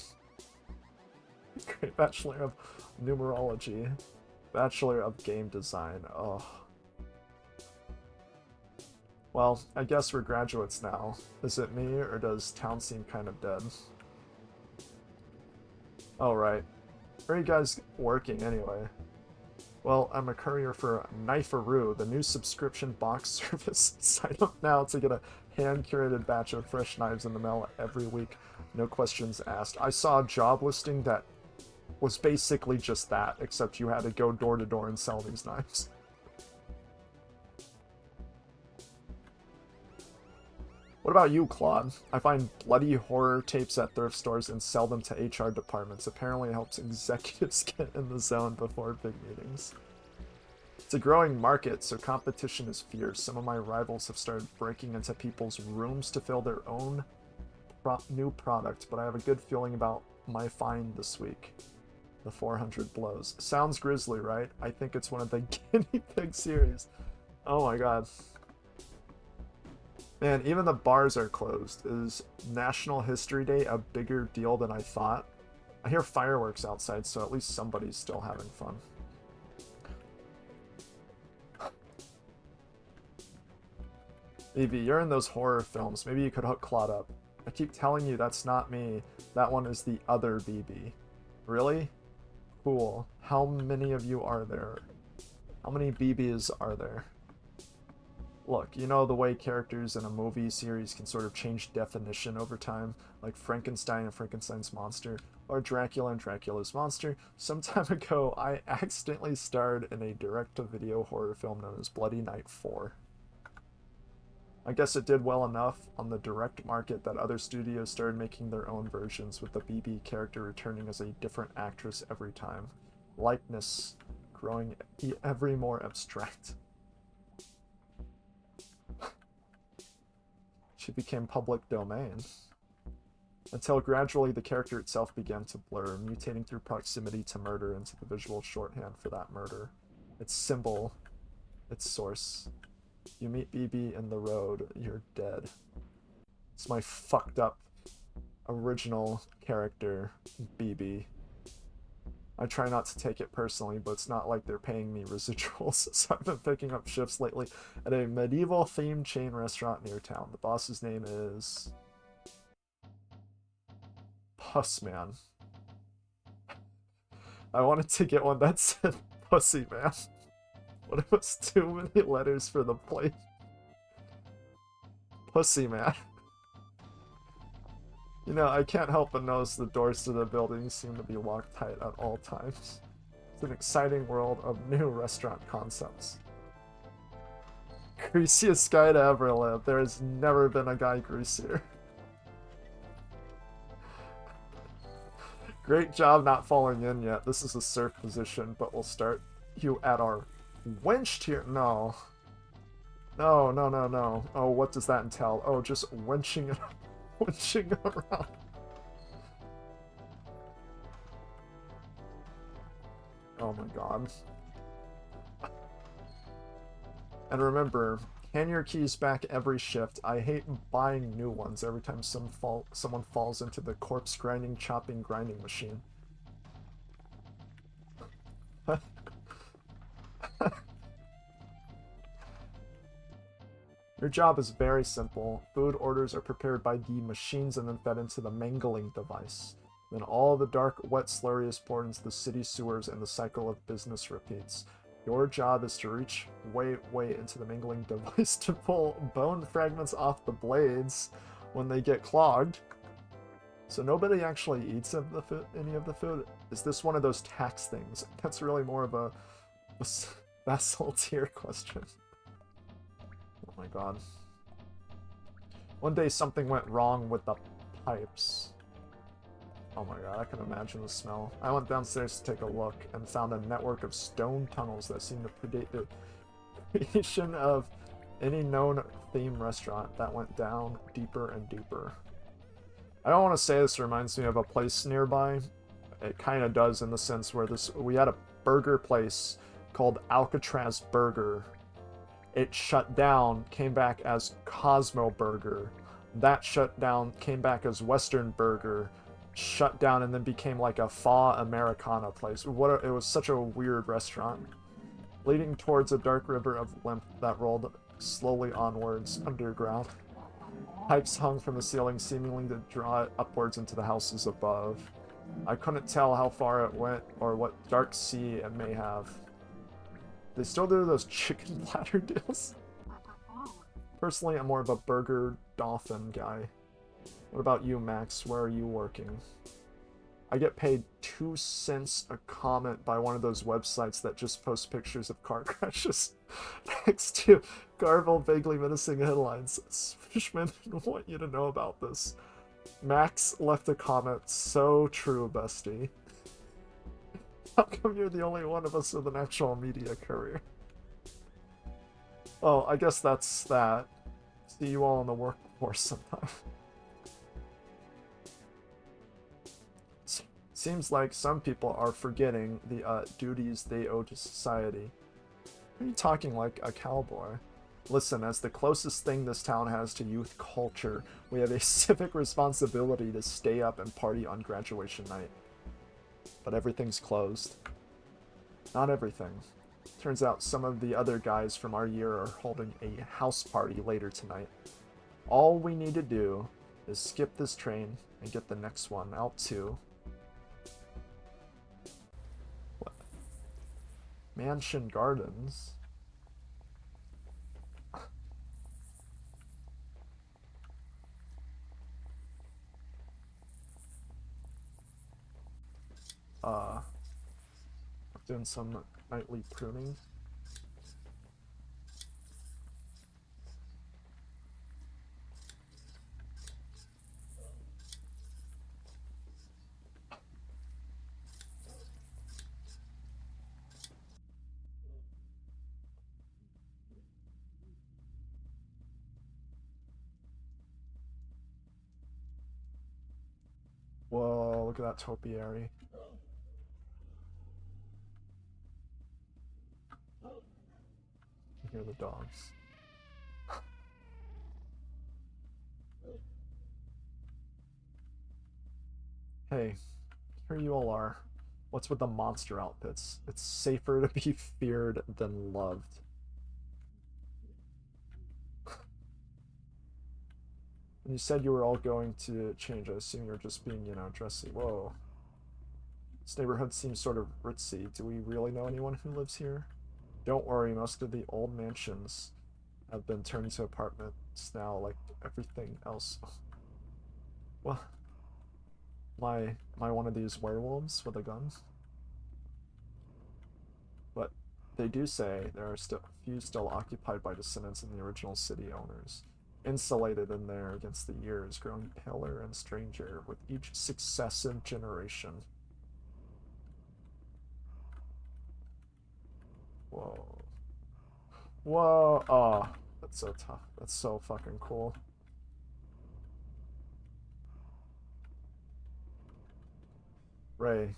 Great. Bachelor of Numerology. Bachelor of Game Design. Oh. Well, I guess we're graduates now. Is it me, or does town seem kind of dead? Oh, right. Where are you guys working, anyway? Well, I'm a courier for Kniferoo, the new subscription box service. Sign up now to get a hand-curated batch of fresh knives in the mail every week. No questions asked. I saw a job listing that was basically just that, except you had to go door to door and sell these knives. What about you, Claude? I find bloody horror tapes at thrift stores and sell them to HR departments. Apparently it helps executives get in the zone before big meetings. It's a growing market, so competition is fierce. Some of my rivals have started breaking into people's rooms to fill their own new product, but I have a good feeling about my find this week. The 400 blows. Sounds grisly, right? I think it's one of the guinea pig series. Oh my god. Man, even the bars are closed. Is National History Day a bigger deal than I thought? I hear fireworks outside, so at least somebody's still having fun. Evie, you're in those horror films. Maybe you could hook Claude up. I keep telling you that's not me. That one is the other BB. Really? Cool. How many of you are there? How many BBs are there? Look, you know the way characters in a movie series can sort of change definition over time, like Frankenstein and Frankenstein's monster, or Dracula and Dracula's monster? Some time ago, I accidentally starred in a direct-to-video horror film known as Bloody Night 4. I guess it did well enough on the direct market that other studios started making their own versions, with the BB character returning as a different actress every time. Likeness growing ever more abstract. She became public domain. Until gradually the character itself began to blur, mutating through proximity to murder into the visual shorthand for that murder. Its symbol, its source. You meet BB in the road, you're dead. It's my fucked up original character, BB. I try not to take it personally, but it's not like they're paying me residuals, so I've been picking up shifts lately at a medieval-themed chain restaurant near town. The boss's name is... Pussman. I wanted to get one that said Pussy Man. But it was too many letters for the plate. Pussy Man. You know, I can't help but notice the doors to the building seem to be locked tight at all times. It's an exciting world of new restaurant concepts. Greasiest guy to ever live. There has never been a guy greasier. Great job not falling in yet. This is a surf position, but we'll start you at our winch tier. No. No, no, no, no. Oh, what does that entail? Oh, just winching it winching around. Oh my god. And remember, hand your keys back every shift. I hate buying new ones every time someone falls into the corpse grinding, chopping, grinding machine. Your job is very simple. Food orders are prepared by the machines and then fed into the mangling device. Then all the dark, wet slurry is poured into the city sewers and the cycle of business repeats. Your job is to reach way into the mingling device to pull bone fragments off the blades when they get clogged. So nobody actually eats any of the food. Is this one of those tax things? That's really more of a vessel tier question. Oh my god. One day something went wrong with the pipes. Oh my god, I can imagine the smell. I went downstairs to take a look and found a network of stone tunnels that seemed to predate the creation of Any known theme restaurant that went down deeper and deeper. I don't want to say this reminds me of a place nearby. It kind of does in the sense where we had a burger place called Alcatraz Burger. It shut down, came back as Cosmo Burger. That shut down, came back as Western Burger, shut down, and then became like a pho Americana place. It was such a weird restaurant. Leading towards a dark river of lymph that rolled slowly onwards underground. Pipes hung from the ceiling, seemingly to draw it upwards into the houses above. I couldn't tell how far it went or what dark sea it may have. They still do those chicken platter deals? Personally, I'm more of a burger dolphin guy. What about you, Max? Where are you working? I get paid 2 cents a comment by one of those websites that just post pictures of car crashes next to garble, vaguely menacing headlines. Fishman, I want you to know about this. Max left a comment, so true, bestie. How come you're the only one of us with an actual media career? Oh, I guess that's that. See you all in the workforce sometime. Seems like some people are forgetting the duties they owe to society. Are you talking like a cowboy? Listen, as the closest thing this town has to youth culture, we have a civic responsibility to stay up and party on graduation night. But everything's closed. Not everything. Turns out some of the other guys from our year are holding a house party later tonight. All we need to do is skip this train and get the next one out too. What? Mansion Gardens? Doing some nightly pruning. Whoa, look at that topiary. You hear the dogs. Hey, here you all are. What's with the monster outfits? It's safer to be feared than loved. And you said you were all going to change. I assume you're just being, you know, dressy. Whoa. This neighborhood seems sort of ritzy. Do we really know anyone who lives here? Don't worry, most of the old mansions have been turned into apartments now, like everything else. What? Am I one of these werewolves with a gun? But they do say there are still few still occupied by descendants of the original city owners. Insulated in there against the years, growing paler and stranger with each successive generation. Whoa. Whoa. Oh, that's so tough. That's so fucking cool. Ray,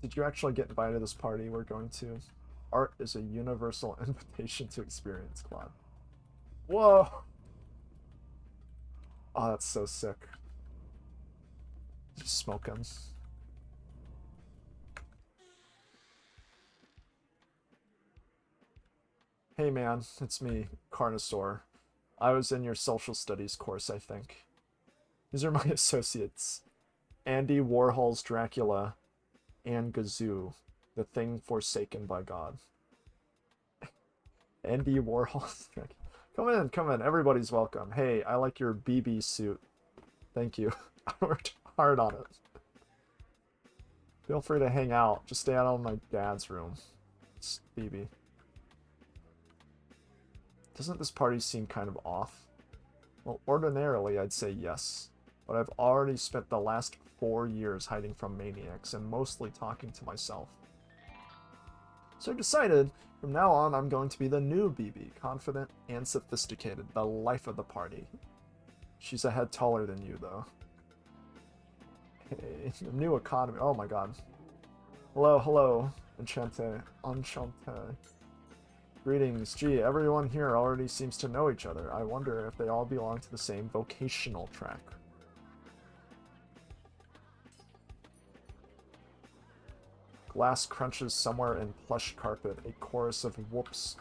did you actually get invited to this party we're going to? Art is a universal invitation to experience, Claude. Whoa. Oh, that's so sick. Just smoking. Hey man, it's me, Carnosaur. I was in your social studies course, I think. These are my associates. Andy Warhol's Dracula and Gazoo, the thing forsaken by God. Andy Warhol's Dracula. Come in, everybody's welcome. Hey, I like your BB suit. Thank you. I worked hard on it. Feel free to hang out. Just stay out of my dad's room. It's BB. Doesn't this party seem kind of off? Well, ordinarily I'd say yes, but I've already spent the last 4 years hiding from maniacs and mostly talking to myself. So I decided, from now on, I'm going to be the new BB, confident and sophisticated, the life of the party. She's a head taller than you, though. Hey, the new economy. Oh my god. Hello, hello. Enchante. Enchante. Greetings. Gee, everyone here already seems to know each other. I wonder if they all belong to the same vocational track. Glass crunches somewhere in plush carpet. A chorus of whoops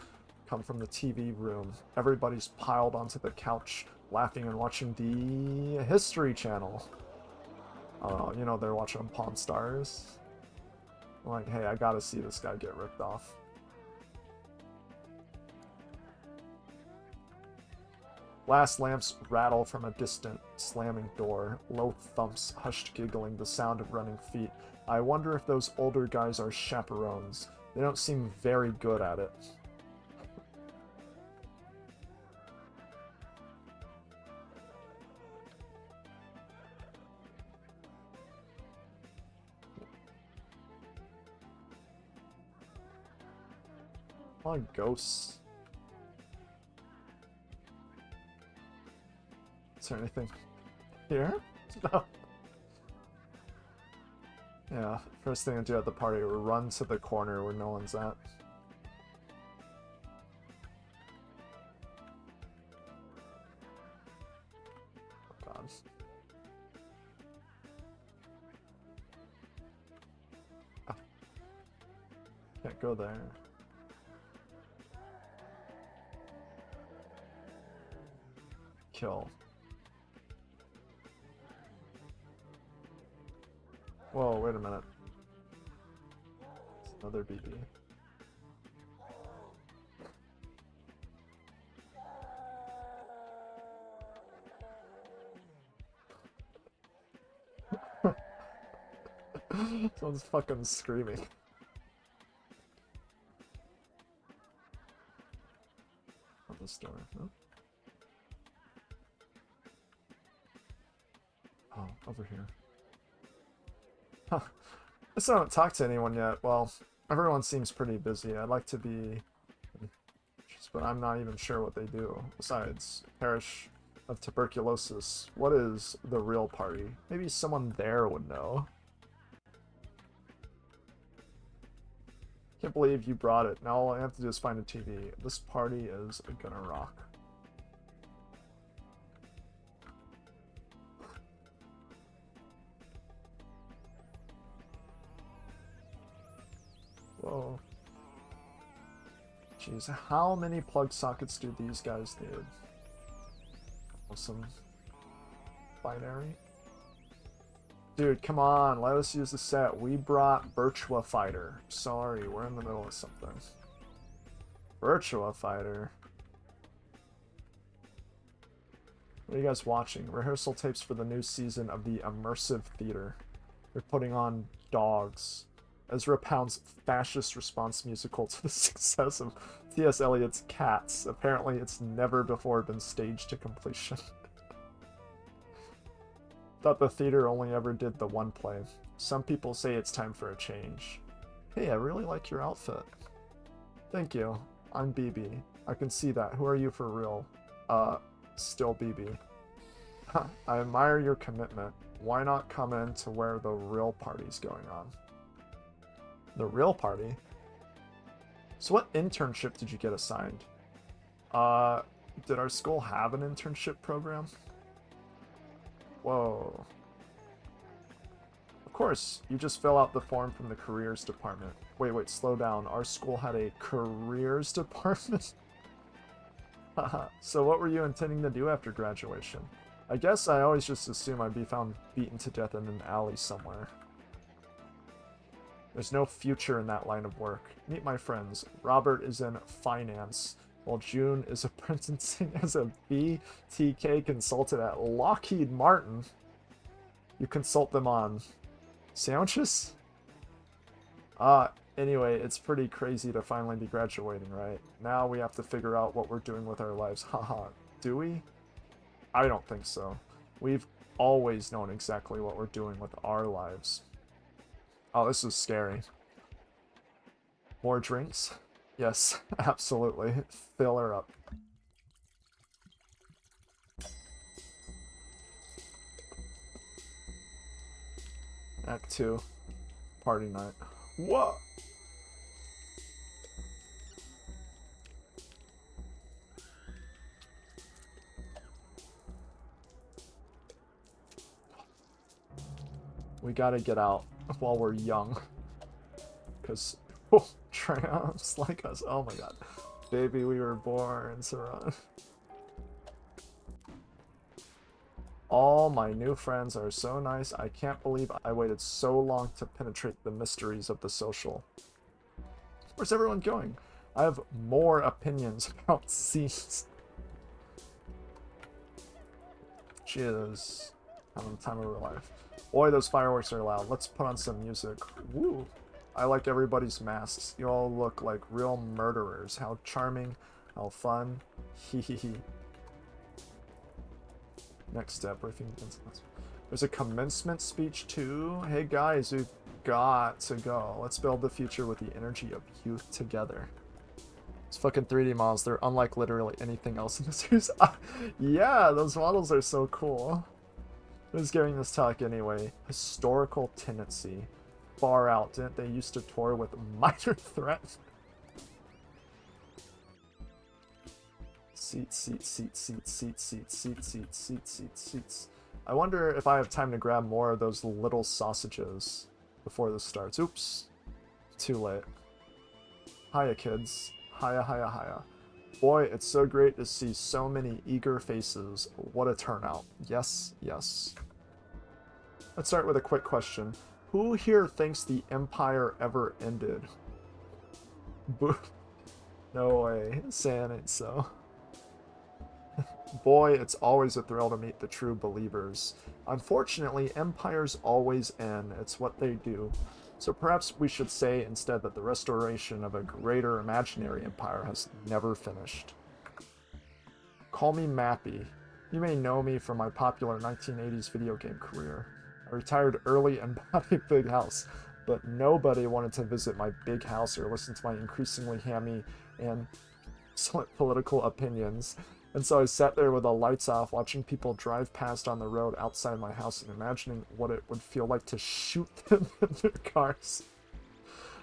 come from the TV room. Everybody's piled onto the couch, laughing and watching the History Channel. Oh, you know, they're watching Pawn Stars. I'm like, hey, I gotta see this guy get ripped off. Glass lamps rattle from a distant, slamming door. Low thumps, hushed giggling, the sound of running feet. I wonder if those older guys are chaperones. They don't seem very good at it. Come on, ghosts. Is there anything here? No. Yeah, first thing I do at the party, we run to the corner where no one's at. Oh god. Oh. Can't go there. Kill. Whoa, wait a minute. It's another BB. Someone's fucking screaming. On this door, no? Oh, over here. Huh. I still haven't talked to anyone yet. Well, everyone seems pretty busy. I'd like to be... but I'm not even sure what they do. Besides, perish of tuberculosis. What is the real party? Maybe someone there would know. Can't believe you brought it. Now all I have to do is find a TV. This party is gonna rock. Whoa. Jeez, how many plug sockets do these guys need? Awesome. Binary? Dude, come on, let us use the set. We brought Virtua Fighter. Sorry, we're in the middle of something. Virtua Fighter? What are you guys watching? Rehearsal tapes for the new season of the Immersive Theater. They're putting on Dogs. Ezra Pound's fascist response musical to the success of T.S. Eliot's Cats. Apparently, it's never before been staged to completion. Thought the theater only ever did the one play. Some people say it's time for a change. Hey, I really like your outfit. Thank you. I'm BB. I can see that. Who are you for real? Still BB. I admire your commitment. Why not come in to where the real party's going on? The real party? So what internship did you get assigned? Did our school have an internship program? Whoa. Of course, you just fill out the form from the careers department. Wait, slow down. Our school had a careers department? Haha, so what were you intending to do after graduation? I guess I always just assume I'd be found beaten to death in an alley somewhere. There's no future in that line of work. Meet my friends. Robert is in finance, while June is apprenticing as a BTK consultant at Lockheed Martin. You consult them on sandwiches? Anyway, it's pretty crazy to finally be graduating, right? Now we have to figure out what we're doing with our lives. Haha, do we? I don't think so. We've always known exactly what we're doing with our lives. Oh, this is scary. More drinks? Yes, absolutely. Fill her up. Act 2. Party night. Whoa! We gotta get out while we're young. Because, oh, tramps like us. Oh my god. Baby, we were born to run. All my new friends are so nice. I can't believe I waited so long to penetrate the mysteries of the social. Where's everyone going? I have more opinions about scenes. She is having the time of her life. Boy, those fireworks are loud. Let's put on some music. Woo! I like everybody's masks. You all look like real murderers. How charming. How fun. Hee hee hee. Next step. There's a commencement speech too. Hey guys, we've got to go. Let's build the future with the energy of youth together. It's fucking 3D models. They're unlike literally anything else in the series. Yeah, those models are so cool. Who's giving this talk anyway? Historical tendency. Far out. Didn't they used to tour with Minor Threat? Seats. I wonder if I have time to grab more of those little sausages before this starts. Oops. Too late. Hiya, kids. Hiya. Boy, it's so great to see so many eager faces. What a turnout. Yes. Let's start with a quick question. Who here thinks the Empire ever ended? No way. Saying it so. Boy, it's always a thrill to meet the true believers. Unfortunately, empires always end. It's what they do. So perhaps we should say instead that the restoration of a greater imaginary empire has never finished. Call me Mappy. You may know me from my popular 1980s video game career. I retired early and bought a big house, but nobody wanted to visit my big house or listen to my increasingly hammy and excellent political opinions. And so I sat there with the lights off, watching people drive past on the road outside my house and imagining what it would feel like to shoot them in their cars.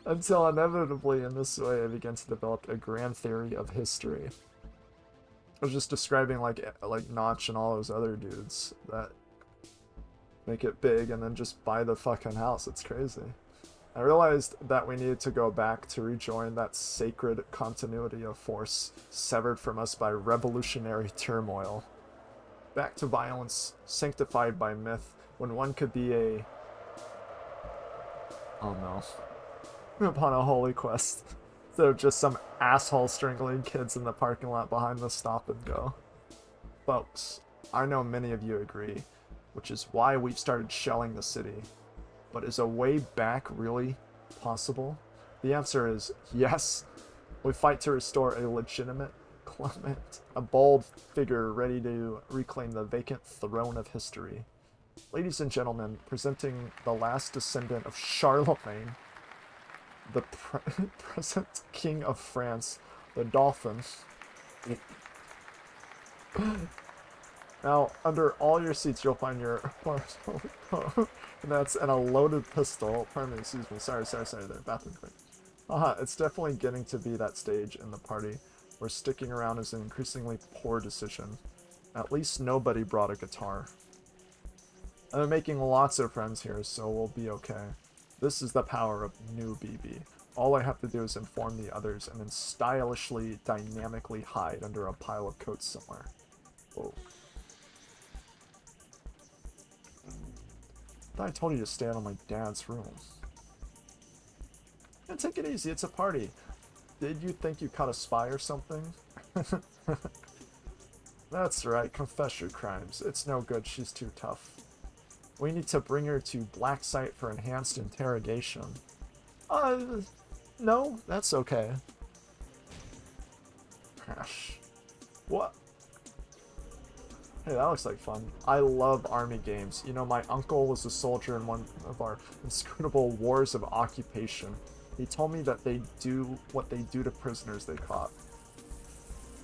Until inevitably, in this way, I began to develop a grand theory of history. I was just describing like Notch and all those other dudes that make it big and then just buy the fucking house. It's crazy. I realized that we needed to go back to rejoin that sacred continuity of force severed from us by revolutionary turmoil. Back to violence, sanctified by myth, when one could be a... Oh no. Upon a holy quest. Instead of just some asshole strangling kids in the parking lot behind the stop and go. Folks, I know many of you agree, which is why we've started shelling the city. But is a way back really possible? The answer is yes. We fight to restore a legitimate Clement, a bold figure ready to reclaim the vacant throne of history. Ladies and gentlemen, presenting the last descendant of Charlemagne, the present king of France, the Dauphin. Now, under all your seats, you'll find your... and that's and a loaded pistol. Pardon me, excuse me. Sorry there. Bathroom quick. It's definitely getting to be that stage in the party where sticking around is an increasingly poor decision. At least nobody brought a guitar. I'm making lots of friends here, so we'll be okay. This is the power of new BB. All I have to do is inform the others and then stylishly, dynamically hide under a pile of coats somewhere. Whoa. I thought I told you to stay out of my dad's room. Yeah, take it easy, it's a party. Did you think you caught a spy or something? That's right, confess your crimes. It's no good, she's too tough. We need to bring her to Black Site for enhanced interrogation. No, that's okay. Crash. What? Hey, that looks like fun. I love army games. You know, my uncle was a soldier in one of our inscrutable wars of occupation. He told me that they do what they do to prisoners they caught.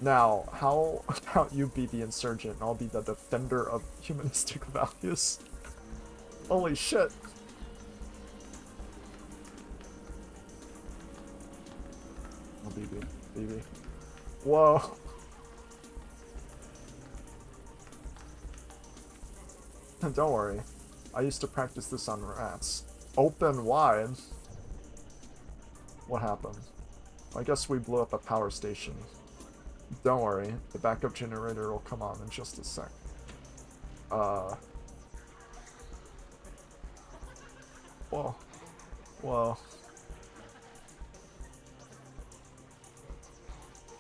Now, how about you be the insurgent and I'll be the defender of humanistic values? Holy shit. Oh, BB. BB. Whoa. Don't worry. I used to practice this on rats. Open wide? What happened? I guess we blew up a power station. Don't worry, the backup generator will come on in just a sec. Whoa. Whoa.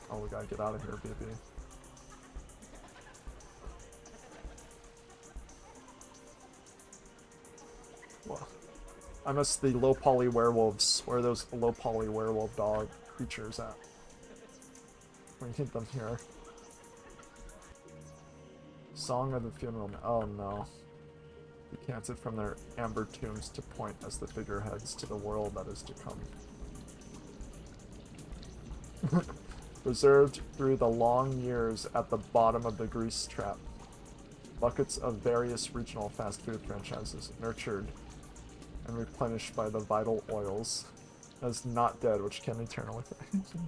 Oh, we gotta get out of here, baby. Whoa. I miss the low poly werewolves. Where are those low poly werewolf dog creatures at? We need them here. Song of the Funeral. Oh no. Decanted from their amber tombs to point as the figureheads to the world that is to come. Preserved through the long years at the bottom of the grease trap. Buckets of various regional fast food franchises, nurtured and replenished by the vital oils. As not dead, which can return with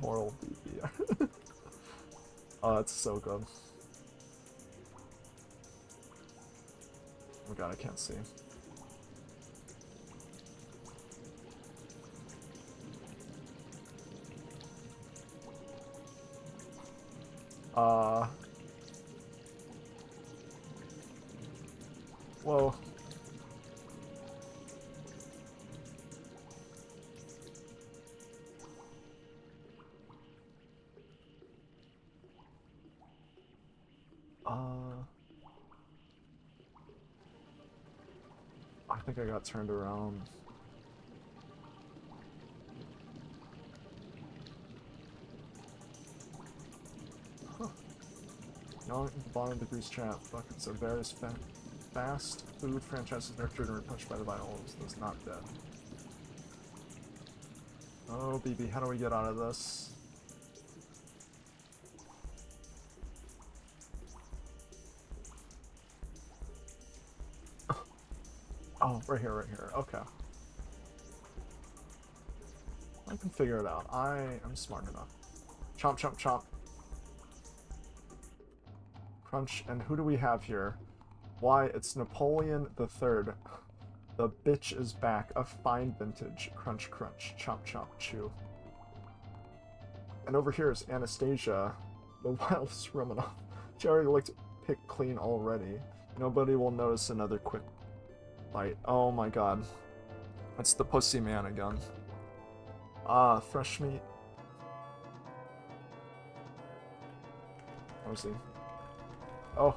moral BB. Oh, it's so good. Oh god, I can't see. Whoa. I think I got turned around. Huh. Now at the bottom of the grease trap, buckets of various fast food franchises nurtured and replenished by the vitals. That's not dead. Oh, BB, how do we get out of this? Oh, right here, right here. Okay. I can figure it out. I am smart enough. Chomp, chomp, chomp. Crunch. And who do we have here? Why, it's Napoleon III. The bitch is back. A fine vintage. Crunch, crunch. Chomp, chomp, chew. And over here is Anastasia, the wildest Romanov. She already looked picked clean already. Nobody will notice another quick bite. Oh my god. That's the pussy man again. Ah, fresh meat. Where is he? Oh.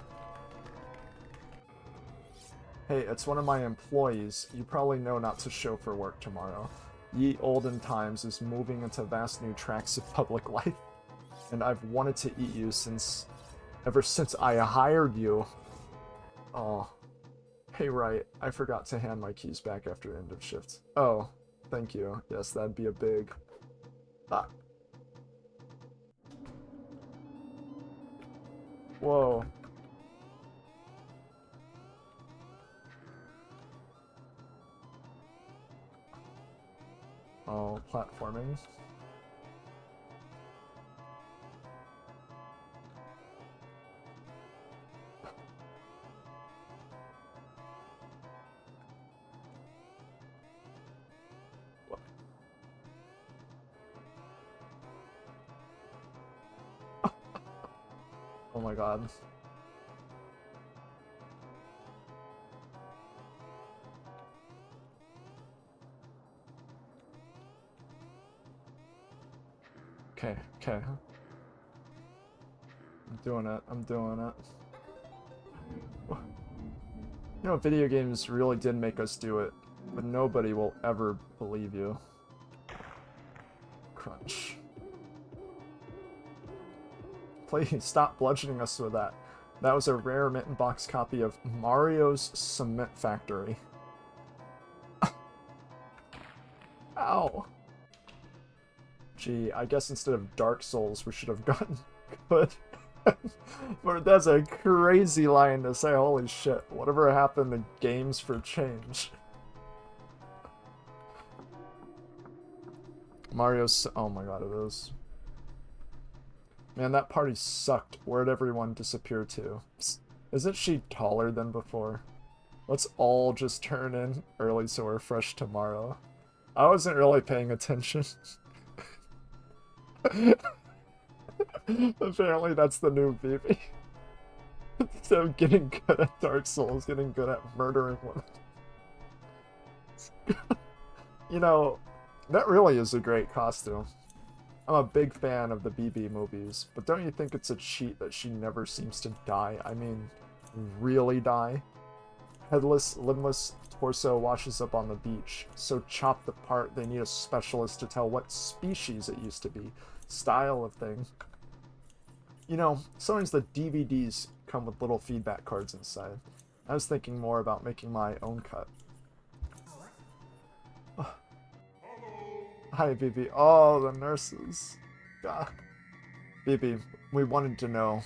Hey, it's one of my employees. You probably know not to show for work tomorrow. Ye olden times is moving into vast new tracts of public life. And I've wanted to eat you ever since I hired you. Oh. Hey, right. I forgot to hand my keys back after the end of shift. Oh, thank you. Yes, that'd be a big... Ah. Whoa. Oh, platforming. Oh my god. Okay, okay. I'm doing it, I'm doing it. You know, video games really did make us do it, but nobody will ever believe you. Crunch. Please, stop bludgeoning us with that. That was a rare mint and box copy of Mario's Cement Factory. Ow. Gee, I guess instead of Dark Souls, we should have gotten good. But that's a crazy line to say, holy shit. Whatever happened to games for change? Mario's... Oh my god, it is. Man, that party sucked. Where'd everyone disappear to? Isn't she taller than before? Let's all just turn in early so we're fresh tomorrow. I wasn't really paying attention. Apparently that's the new BB. So getting good at Dark Souls, getting good at murdering women. You know, that really is a great costume. I'm a big fan of the BB movies, but don't you think it's a cheat that she never seems to die? I mean, really die? Headless, limbless torso washes up on the beach. So chopped apart, they need a specialist to tell what species it used to be. Style of thing. You know, sometimes the DVDs come with little feedback cards inside. I was thinking more about making my own cut. Oh. Hi, BB. Oh, the nurses. God. BB, we wanted to know.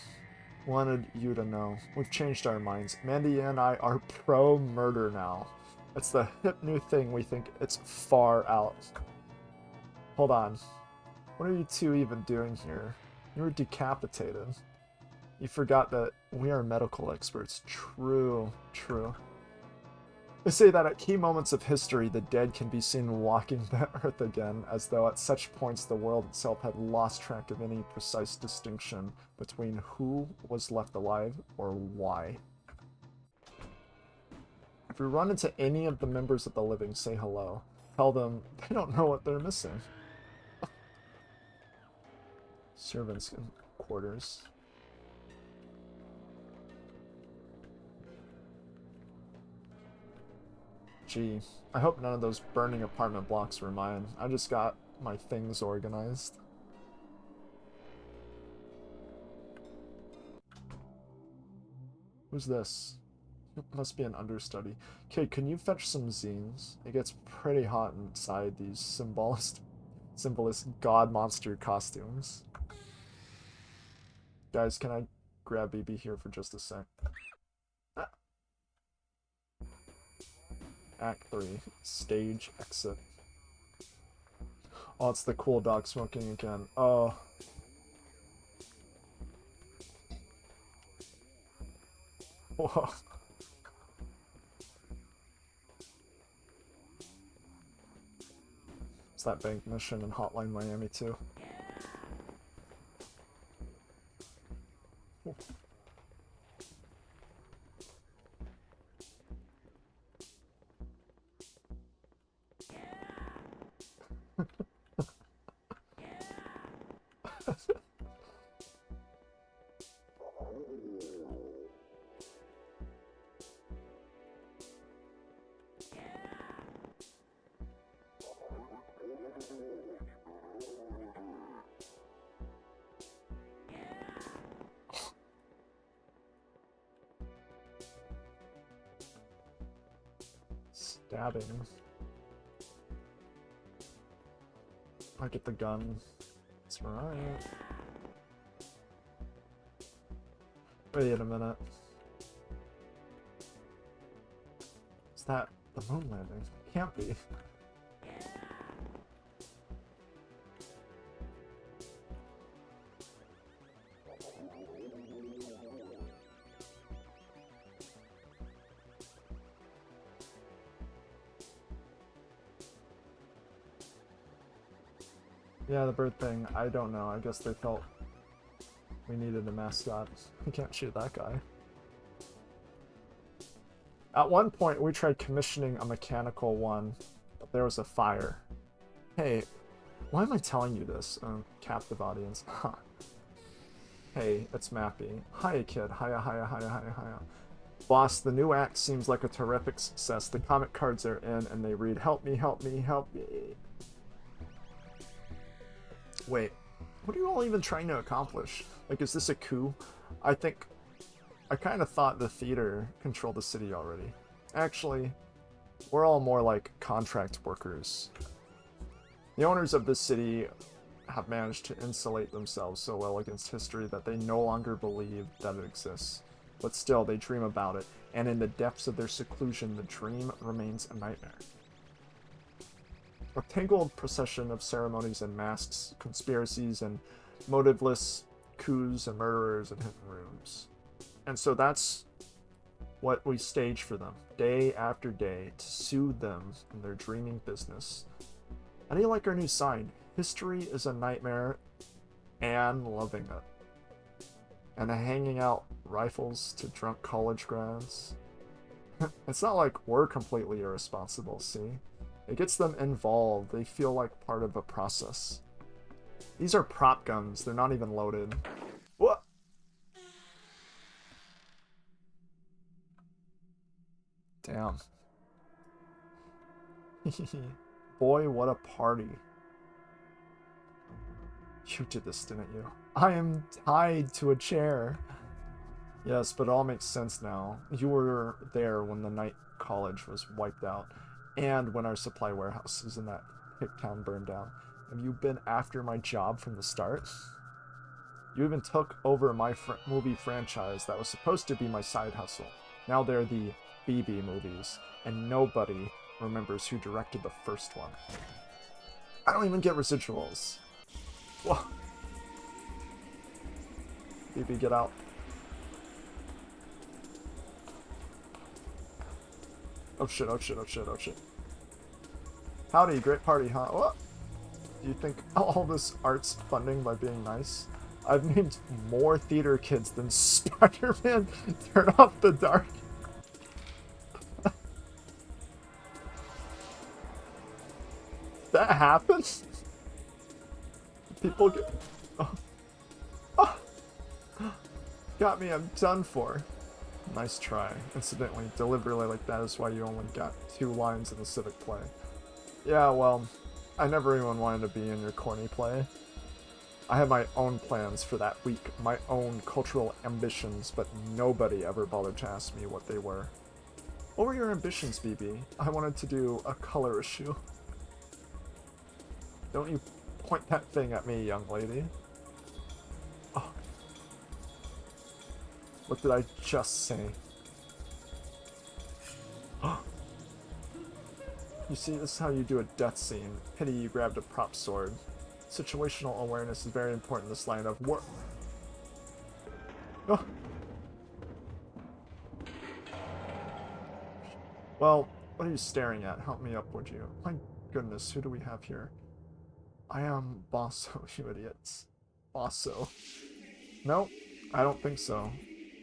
Wanted you to know. We've changed our minds. Mandy and I are pro-murder now. It's the hip new thing. We think it's far out. Hold on. What are you two even doing here? You were decapitated. You forgot that we are medical experts. True, true. They say that at key moments of history, the dead can be seen walking the earth again, as though at such points the world itself had lost track of any precise distinction between who was left alive or why. If you run into any of the members of the living, say hello. Tell them they don't know what they're missing. Servants' quarters. Gee, I hope none of those burning apartment blocks were mine. I just got my things organized. Who's this? It must be an understudy. Okay, can you fetch some zines? It gets pretty hot inside these symbolist god monster costumes. Guys, can I grab BB here for just a sec? Ah. Act 3. Stage exit. Oh, it's the cool dog smoking again. Oh. Whoa. It's that bank mission in Hotline Miami too. Stabbing. I get the gun. It's right. Wait a minute. Is that the moon landing? Can't be. Yeah, the bird thing, I don't know. I guess they felt we needed a mascot. We can't shoot that guy. At one point, we tried commissioning a mechanical one, but there was a fire. Hey, why am I telling you this? Captive audience. Huh. Hey, it's Mappy. Hiya, kid. Hiya, hiya, hiya, hiya, hiya. Boss, the new act seems like a terrific success. The comic cards are in, and they read, "Help me, help me, help me." Wait, what are you all even trying to accomplish? Like, is this a coup? I kind of thought the theater controlled the city already. Actually, we're all more like contract workers. The owners of this city have managed to insulate themselves so well against history that they no longer believe that it exists. But still, they dream about it, and in the depths of their seclusion, the dream remains a nightmare. A tangled procession of ceremonies and masks, conspiracies, and motiveless coups and murderers and hidden rooms. And so that's what we stage for them, day after day, to soothe them in their dreaming business. How do you like our new sign? History is a nightmare, and loving it. And hanging out rifles to drunk college grads. It's not like we're completely irresponsible, see? It gets them involved. They feel like part of a process. These are prop guns. They're not even loaded. What? Damn. Boy, what a party. You did this, didn't you? I am tied to a chair. Yes, but it all makes sense now. You were there when the night college was wiped out, and when our supply warehouses in that hick town burned down. Have you been after my job from the start? You even took over my movie franchise that was supposed to be my side hustle. Now they're the BB movies, and nobody remembers who directed the first one. I don't even get residuals. Whoa. BB, get out. Oh shit, oh shit, oh shit, oh shit. Howdy, great party, huh? What? Do you think all this art's funding by being nice? I've named more theater kids than Spider-Man. Turn off the dark. That happens? People get... Oh. Oh. Got me, I'm done for. Nice try. Incidentally, deliberately like that is why you only got 2 lines in the civic play. Yeah, well, I never even wanted to be in your corny play. I had my own plans for that week, my own cultural ambitions, but nobody ever bothered to ask me what they were. What were your ambitions, BB? I wanted to do a color issue. Don't you point that thing at me, young lady. Oh. What did I just say? You see, this is how you do a death scene. Pity you grabbed a prop sword. Situational awareness is very important in this line of work. Oh. Well, what are you staring at? Help me up, would you? My goodness, who do we have here? I am Basso, you idiots. Basso. Nope, I don't think so.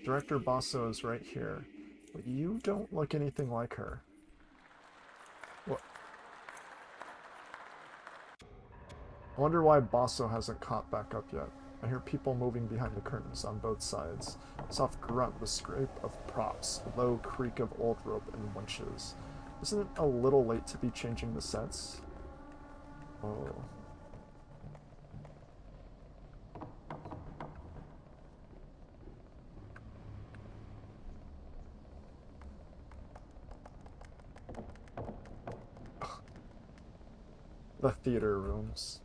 Director Basso is right here. But you don't look anything like her. What? I wonder why Basso hasn't caught back up yet. I hear people moving behind the curtains on both sides. Soft grunt, the scrape of props, low creak of old rope and winches. Isn't it a little late to be changing the sets? Oh. The theater rooms.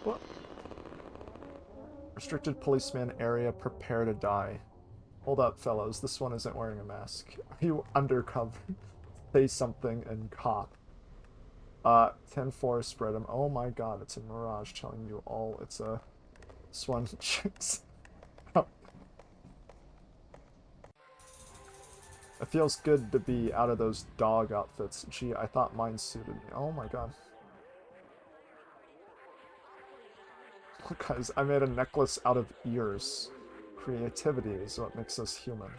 What? Restricted policeman area, prepare to die. Hold up, fellows. This one isn't wearing a mask. Are you undercover? Say something and cop. 10-4, spread him. Oh my god, it's a mirage telling you all. It's a... This one checks. It feels good to be out of those dog outfits. Gee, I thought mine suited me. Oh my god. Look, guys, I made a necklace out of ears. Creativity is what makes us human.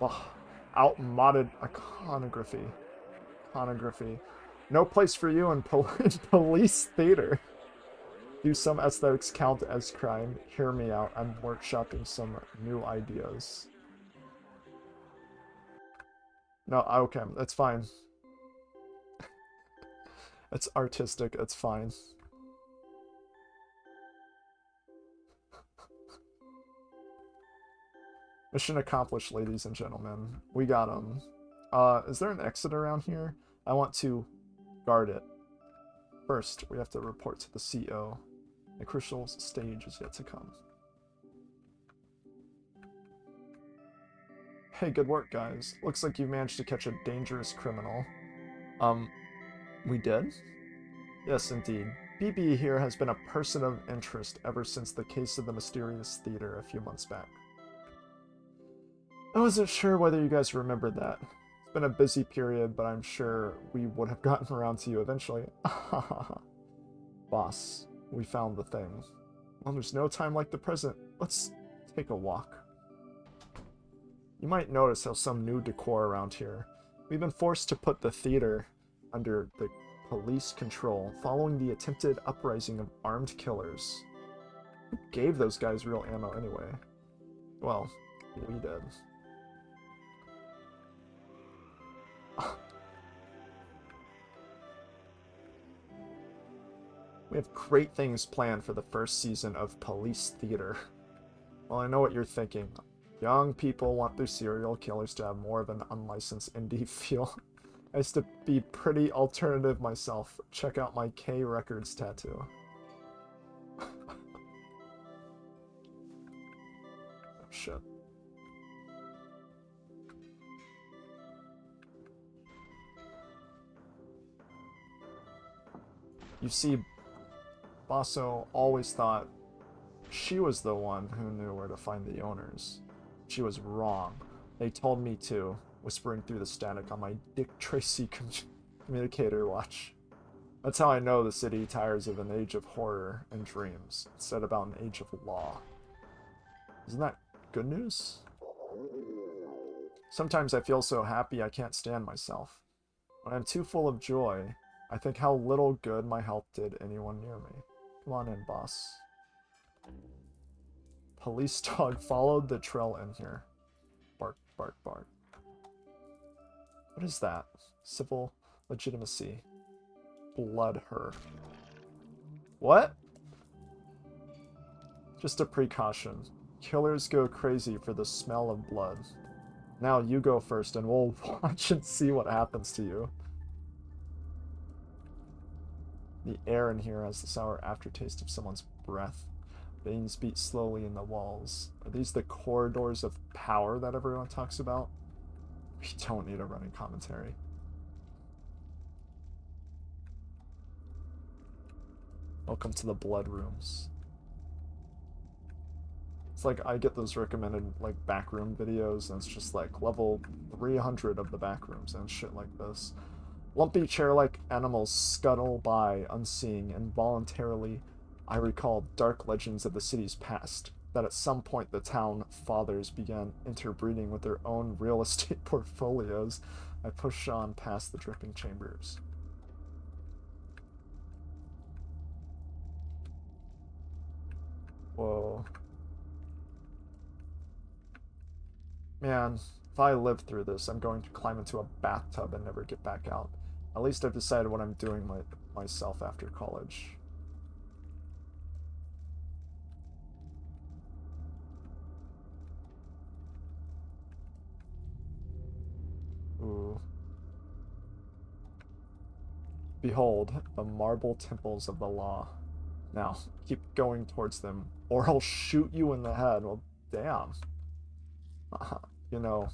Ugh. Outmoded iconography. Iconography. No place for you in police theater. Do some aesthetics count as crime? Hear me out. I'm workshopping some new ideas. No, okay, it's fine. It's artistic, it's fine. Mission accomplished, ladies and gentlemen. We got him. Is there an exit around here? I want to guard it. First, we have to report to the CO. The crucial stage is yet to come. Hey, good work, guys. Looks like you managed to catch a dangerous criminal. We did? Yes, indeed. BB here has been a person of interest ever since the case of the mysterious theater a few months back. I wasn't sure whether you guys remembered that. It's been a busy period, but I'm sure we would have gotten around to you eventually. Boss, we found the thing. Well, there's no time like the present. Let's take a walk. You might notice how some new decor around here. We've been forced to put the theater under the police control following the attempted uprising of armed killers. Who gave those guys real ammo anyway? Well, we did. We have great things planned for the first season of Police Theater. Well, I know what you're thinking. Young people want their serial killers to have more of an unlicensed indie feel. I used to be pretty alternative myself. Check out my K Records tattoo. Oh, shit. You see, Basso always thought she was the one who knew where to find the owners. She was wrong. They told me to, whispering through the static on my Dick Tracy communicator watch. That's how I know the city tires of an age of horror and dreams, instead about an age of law. Isn't that good news? Sometimes I feel so happy I can't stand myself. When I'm too full of joy, I think how little good my help did anyone near me. Come on in, boss. Police dog followed the trail in here. Bark, bark, bark. What is that? Civil legitimacy. Blood her. What? Just a precaution. Killers go crazy for the smell of blood. Now you go first and we'll watch and see what happens to you. The air in here has the sour aftertaste of someone's breath. Veins beat slowly in the walls. Are these the corridors of power that everyone talks about? We don't need a running commentary. Welcome to the blood rooms. It's like I get those recommended like backroom videos and it's just like level 300 of the backrooms and shit like this. Lumpy chair-like animals scuttle by unseeing. Involuntarily, I recall dark legends of the city's past, that at some point the town fathers began interbreeding with their own real estate portfolios. I push on past the dripping chambers. Whoa. Man, if I live through this, I'm going to climb into a bathtub and never get back out. At least I've decided what I'm doing myself after college. Ooh. Behold, the marble temples of the law. Now, keep going towards them, or I'll shoot you in the head. Well, damn. You know,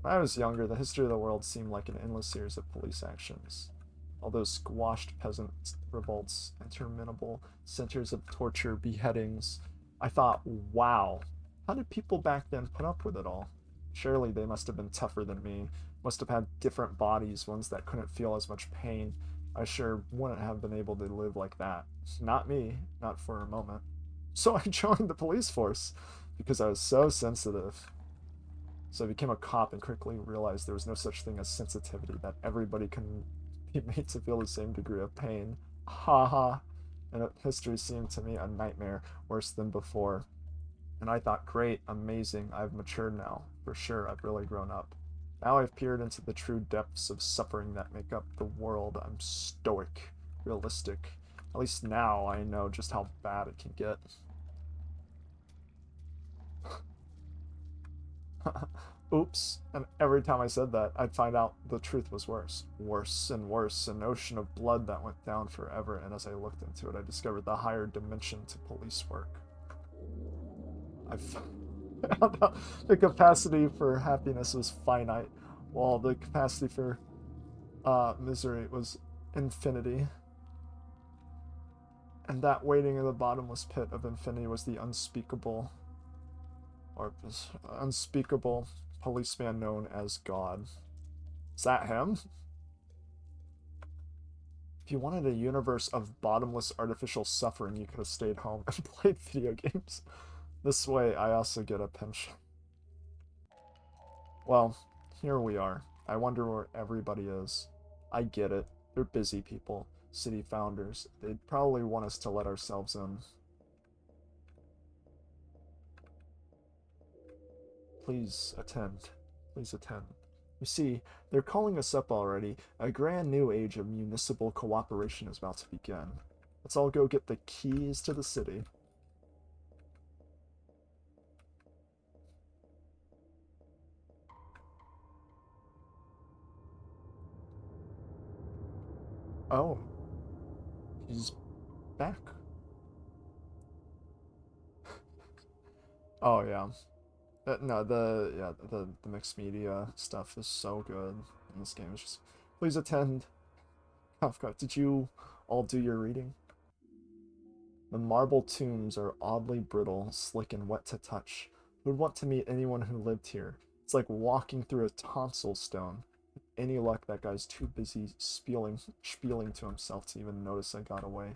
when I was younger, the history of the world seemed like an endless series of police actions. All those squashed peasant revolts, interminable centers of torture, beheadings. I thought, wow, how did people back then put up with it all? Surely they must have been tougher than me, must have had different bodies, ones that couldn't feel as much pain. I sure wouldn't have been able to live like that. Not me, not for a moment. So I joined the police force, because I was so sensitive. So I became a cop and quickly realized there was no such thing as sensitivity, that everybody can be made to feel the same degree of pain. Ha ha. And history seemed to me a nightmare, worse than before. And I thought, great, amazing, I've matured now. For sure, I've really grown up. Now I've peered into the true depths of suffering that make up the world. I'm stoic, realistic. At least now I know just how bad it can get. Oops. And every time I said that, I'd find out the truth was worse. Worse and worse, an ocean of blood that went down forever, and as I looked into it, I discovered the higher dimension to police work. I found out the capacity for happiness was finite, while the capacity for misery was infinity. And that waiting in the bottomless pit of infinity was the unspeakable policeman known as God. Is that him? If you wanted a universe of bottomless artificial suffering, you could have stayed home and played video games. This way, I also get a pension. Well, here we are. I wonder where everybody is. I get it. They're busy people, city founders. They'd probably want us to let ourselves in. Please attend. Please attend. You see, they're calling us up already. A grand new age of municipal cooperation is about to begin. Let's all go get the keys to the city. Oh, he's back. Oh yeah. No, the mixed media stuff is so good in this game. It's just please attend. Kafka, did you all do your reading? The marble tombs are oddly brittle, slick and wet to touch. Who'd want to meet anyone who lived here? It's like walking through a tonsil stone. With any luck, that guy's too busy spieling to himself to even notice I got away.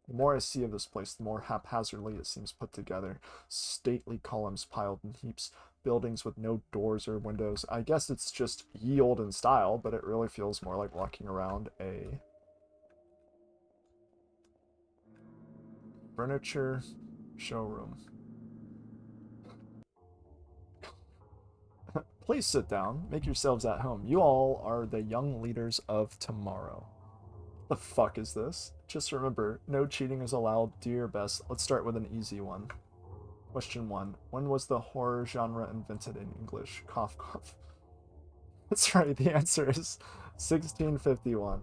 The more I see of this place, the more haphazardly it seems put together. Stately columns piled in heaps, buildings with no doors or windows. I guess it's just ye olden style, but it really feels more like walking around a furniture showroom. Please sit down. Make yourselves at home. You all are the young leaders of tomorrow. The fuck is this? Just remember, no cheating is allowed. Do your best. Let's start with an easy one. Question 1. When was the horror genre invented in English? Cough, cough. That's right, the answer is 1651.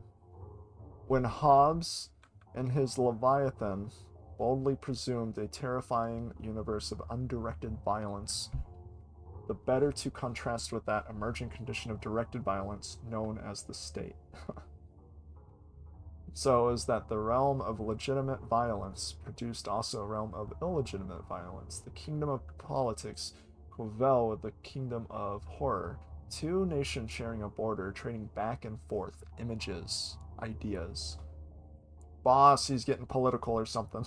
When Hobbes and his Leviathan boldly presumed a terrifying universe of undirected violence, the better to contrast with that emerging condition of directed violence known as the state. So is that the realm of legitimate violence produced also a realm of illegitimate violence. The kingdom of politics coeval with the kingdom of horror. Two nations sharing a border, trading back and forth images, ideas. Boss, he's getting political or something.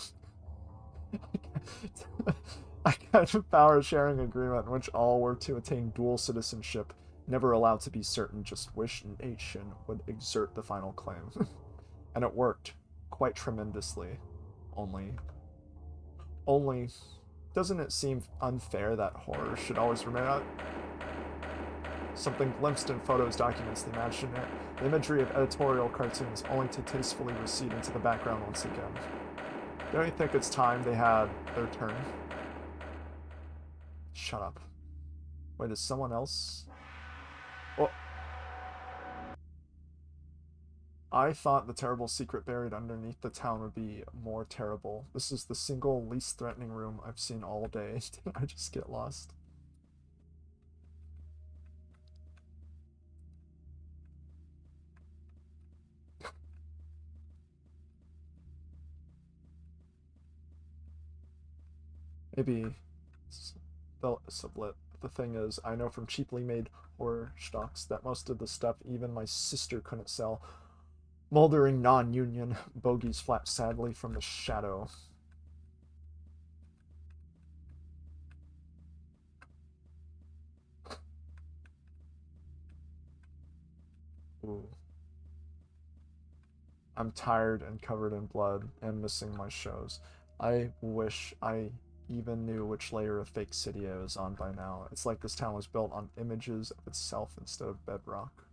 A kind of power sharing agreement in which all were to attain dual citizenship, never allowed to be certain, just which nation would exert the final claim. And it worked quite tremendously. Only, doesn't it seem unfair that horror should always remain something glimpsed in photos, documents, the imagery of editorial cartoons, only to tastefully recede into the background once again? Don't you think it's time they had their turn? Shut up. Wait, is someone else? Oh, I thought the terrible secret buried underneath the town would be more terrible. This is the single least threatening room I've seen all day. Did I just get lost? Maybe they'll sublet. The thing is, I know from cheaply made horror stocks that most of the stuff even my sister couldn't sell. Moldering non-union bogies flap sadly from the shadow. Ooh. I'm tired and covered in blood and missing my shows. I wish I even knew which layer of fake city I was on by now. It's like this town was built on images of itself instead of bedrock.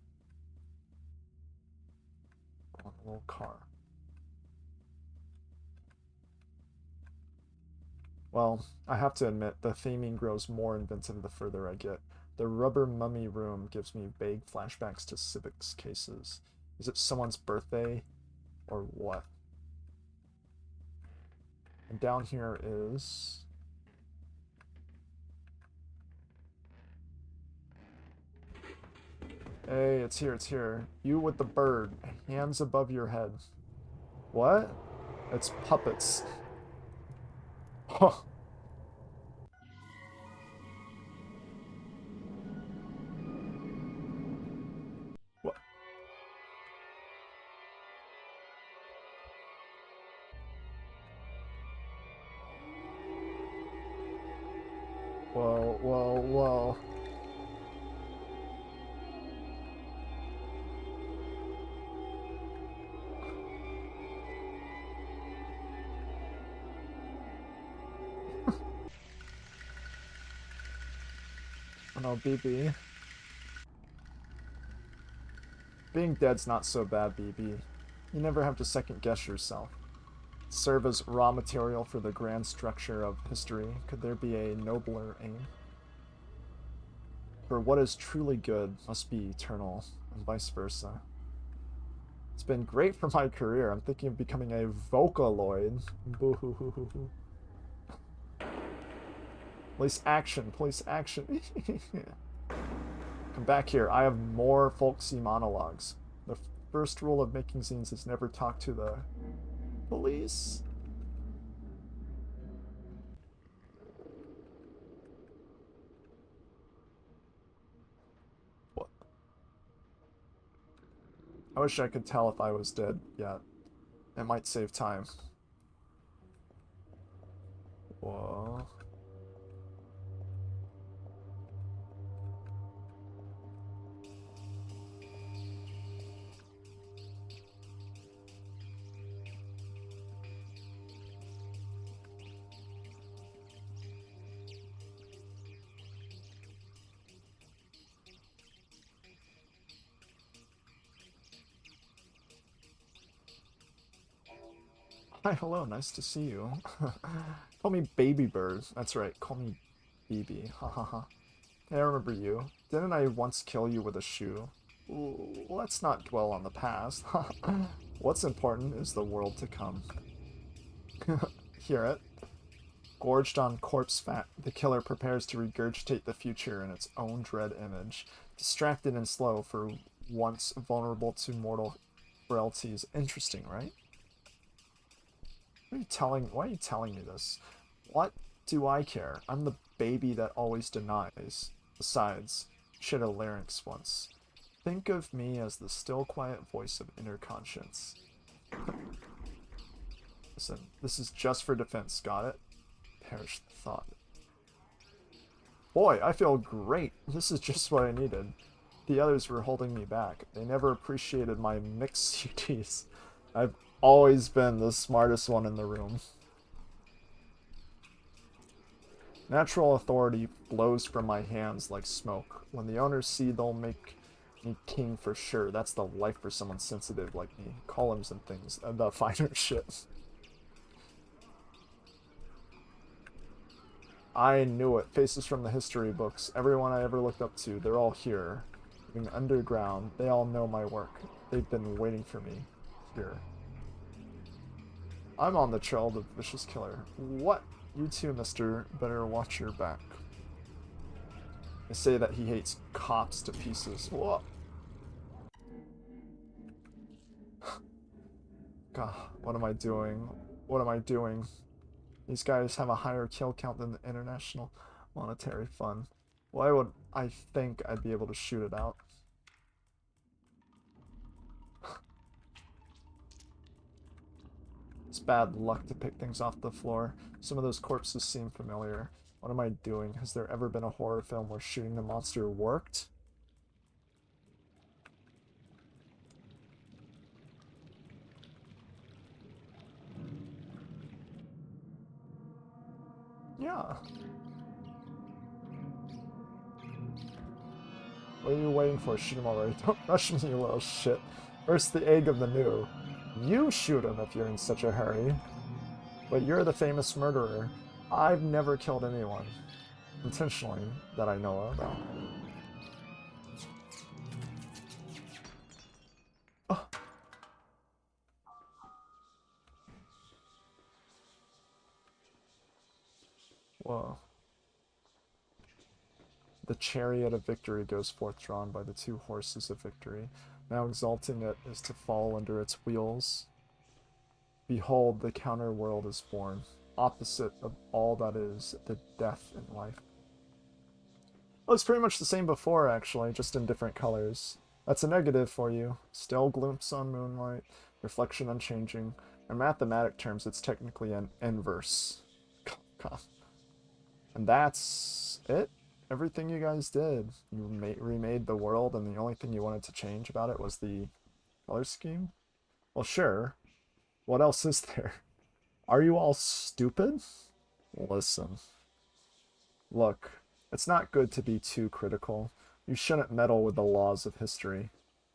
On a little car. Well, I have to admit, the theming grows more inventive the further I get. The rubber mummy room gives me vague flashbacks to civics cases. Is it someone's birthday or what? And down here is... Hey, it's here, it's here. You with the bird. Hands above your head. What? It's puppets. Huh. What? Whoa, whoa, whoa. Oh no, BB. Being dead's not so bad, BB. You never have to second guess yourself. Serve as raw material for the grand structure of history. Could there be a nobler aim? For what is truly good must be eternal, and vice versa. It's been great for my career. I'm thinking of becoming a Vocaloid. Boo-hoo-hoo-hoo-hoo. Police action, police action. Come back here. I have more folksy monologues. The first rule of making zines is never talk to the police. What? I wish I could tell if I was dead yet. It might save time. Whoa. Hi, hello, nice to see you. Call me Baby Bird. That's right, call me BB. Ha ha ha. Hey, I remember you. Didn't I once kill you with a shoe? Ooh, let's not dwell on the past. What's important is the world to come. Hear it? Gorged on corpse fat, the killer prepares to regurgitate the future in its own dread image. Distracted and slow, for once vulnerable to mortal frailties. Interesting, right? Why are you telling me this? What do I care? I'm the baby that always denies. Besides, she had a larynx once. Think of me as the still quiet voice of inner conscience. Listen, this is just for defense, got it? Perish the thought. Boy, I feel great. This is just what I needed. The others were holding me back. They never appreciated my mixed CDs. I've always been the smartest one in the room. Natural authority blows from my hands like smoke. When the owners see, they'll make me king for sure. That's the life for someone sensitive like me. Columns and things. The finer shit. I knew it. Faces from the history books. Everyone I ever looked up to, they're all here. Living underground. They all know my work. They've been waiting for me. Here. I'm on the trail of the vicious killer. What? You too, mister. Better watch your back. They say that he hates cops to pieces. Whoa. God, what am I doing? What am I doing? These guys have a higher kill count than the International Monetary Fund. Why would I think I'd be able to shoot it out? It's bad luck to pick things off the floor. Some of those corpses seem familiar. What am I doing? Has there ever been a horror film where shooting the monster worked? Yeah. What are you waiting for? Shoot him already. Don't rush me, you little shit. First the egg of the new. You shoot him if you're in such a hurry. But you're the famous murderer. I've never killed anyone intentionally that I know of, though. Oh, whoa. The chariot of victory goes forth drawn by the two horses of victory. Now exalting it is to fall under its wheels. Behold, the counter world is born, opposite of all that is the death in life. Well, it's pretty much the same before, actually, just in different colors. That's a negative for you. Still glimpse on moonlight, reflection unchanging. In mathematic terms, it's technically an inverse. And that's it. Everything you guys did. You remade the world, and the only thing you wanted to change about it was the color scheme? Well, sure. What else is there? Are you all stupid? Listen. Look, it's not good to be too critical. You shouldn't meddle with the laws of history.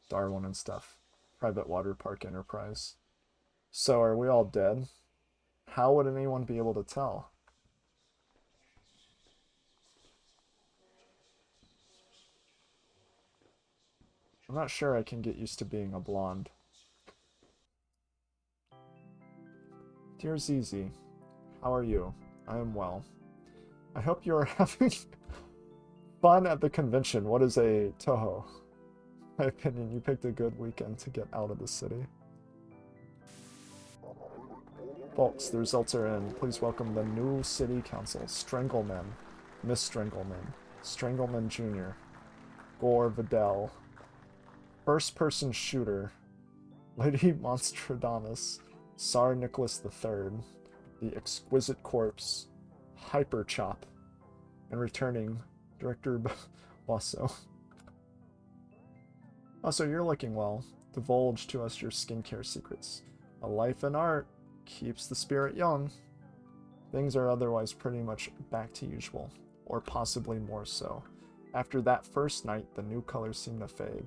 Darwin and stuff. Private water park enterprise. So, are we all dead? How would anyone be able to tell? I'm not sure I can get used to being a blonde. Dear Zizi, how are you? I am well. I hope you are having fun at the convention. What is a Toho? In my opinion, you picked a good weekend to get out of the city. Folks, the results are in. Please welcome the new city council. Strangleman, Miss Strangleman, Strangleman Jr., Gore Vidal, First Person Shooter, Lady Monstradamus, Tsar Nicholas III, the Exquisite Corpse, Hyper Chop, and returning Director Basso. Also, you're looking well. Divulge to us your skincare secrets. A life in art keeps the spirit young. Things are otherwise pretty much back to usual, or possibly more so. After that first night, the new colors seem to fade,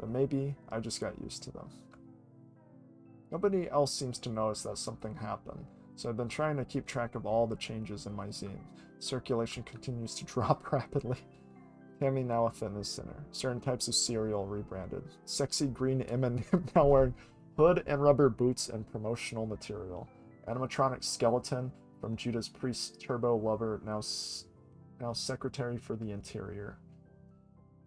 but maybe I just got used to them. Nobody else seems to notice that something happened, so I've been trying to keep track of all the changes in my zine. Circulation continues to drop rapidly. Tammy now a fitness center. Certain types of cereal rebranded. Sexy green M&M now wearing hood and rubber boots and promotional material. Animatronic skeleton from Judas Priest's Turbo Lover now secretary for the interior.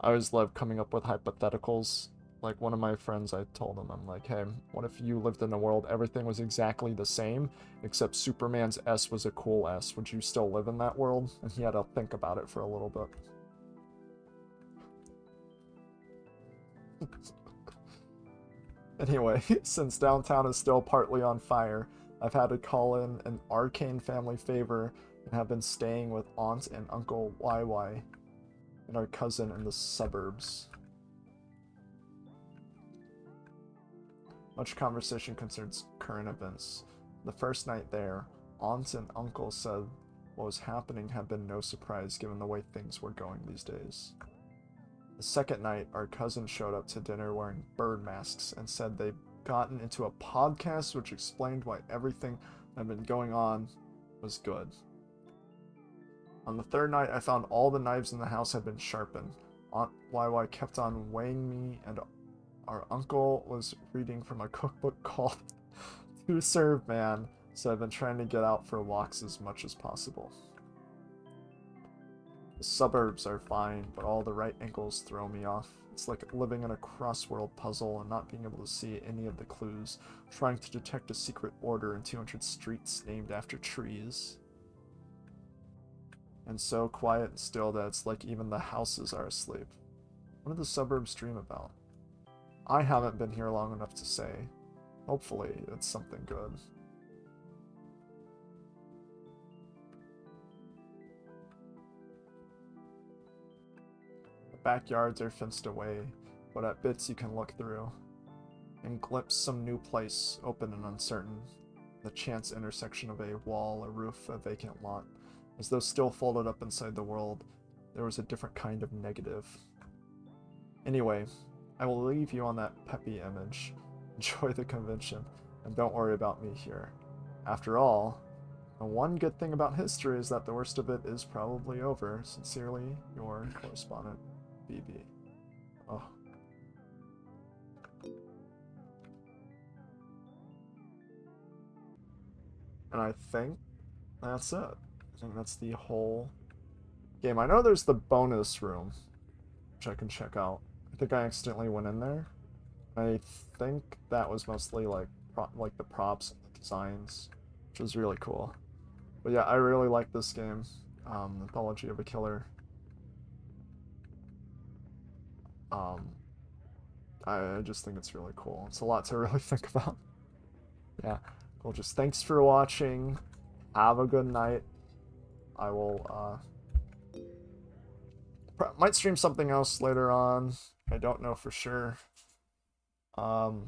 I always love coming up with hypotheticals. Like one of my friends, I told him, I'm like, hey, what if you lived in a world everything was exactly the same, except Superman's S was a cool S? Would you still live in that world? And he had to think about it for a little bit. Anyway, since downtown is still partly on fire, I've had to call in an arcane family favor and have been staying with Aunt and Uncle YY and our cousin in the suburbs. Much conversation concerns current events. The first night there, Aunt and Uncle said what was happening had been no surprise given the way things were going these days. The second night, our cousin showed up to dinner wearing bird masks and said they'd gotten into a podcast which explained why everything that had been going on was good. On the third night, I found all the knives in the house had been sharpened. Aunt YY kept on weighing me, and our uncle was reading from a cookbook called To Serve Man, so I've been trying to get out for walks as much as possible. The suburbs are fine, but all the right angles throw me off. It's like living in a crossword puzzle and not being able to see any of the clues, trying to detect a secret order in 200 streets named after trees. And so quiet and still that it's like even the houses are asleep. What do the suburbs dream about? I haven't been here long enough to say. Hopefully, it's something good. The backyards are fenced away, but at bits you can look through and glimpse some new place, open and uncertain. The chance intersection of a wall, a roof, a vacant lot. As though still folded up inside the world, there was a different kind of negative. Anyway, I will leave you on that peppy image. Enjoy the convention, and don't worry about me here. After all, And one good thing about history is that the worst of it is probably over. Sincerely, your correspondent, BB. Oh. And I think that's it. I think that's the whole game. I know there's the bonus room, which I can check out. I think I accidentally went in there. I think that was mostly like the props and the designs, which was really cool. But yeah, I really like this game, Anthology of a Killer. Um, I just think it's really cool. It's a lot to really think about. Yeah, well, just thanks for watching. Have a good night. I will might stream something else later on. I don't know for sure. Um,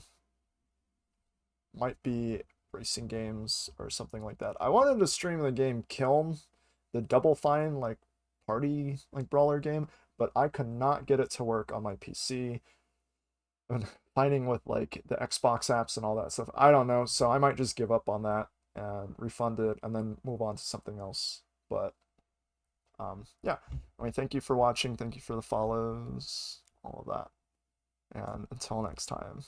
might be racing games or something like that. I wanted to stream the game Kiln, the Double Fine like party like brawler game, but I could not get it to work on my PC. And fighting with like the Xbox apps and all that stuff, I don't know. So I might just give up on that and refund it and then move on to something else. But yeah. I mean, thank you for watching. Thank you for the follows, all of that. And until next time.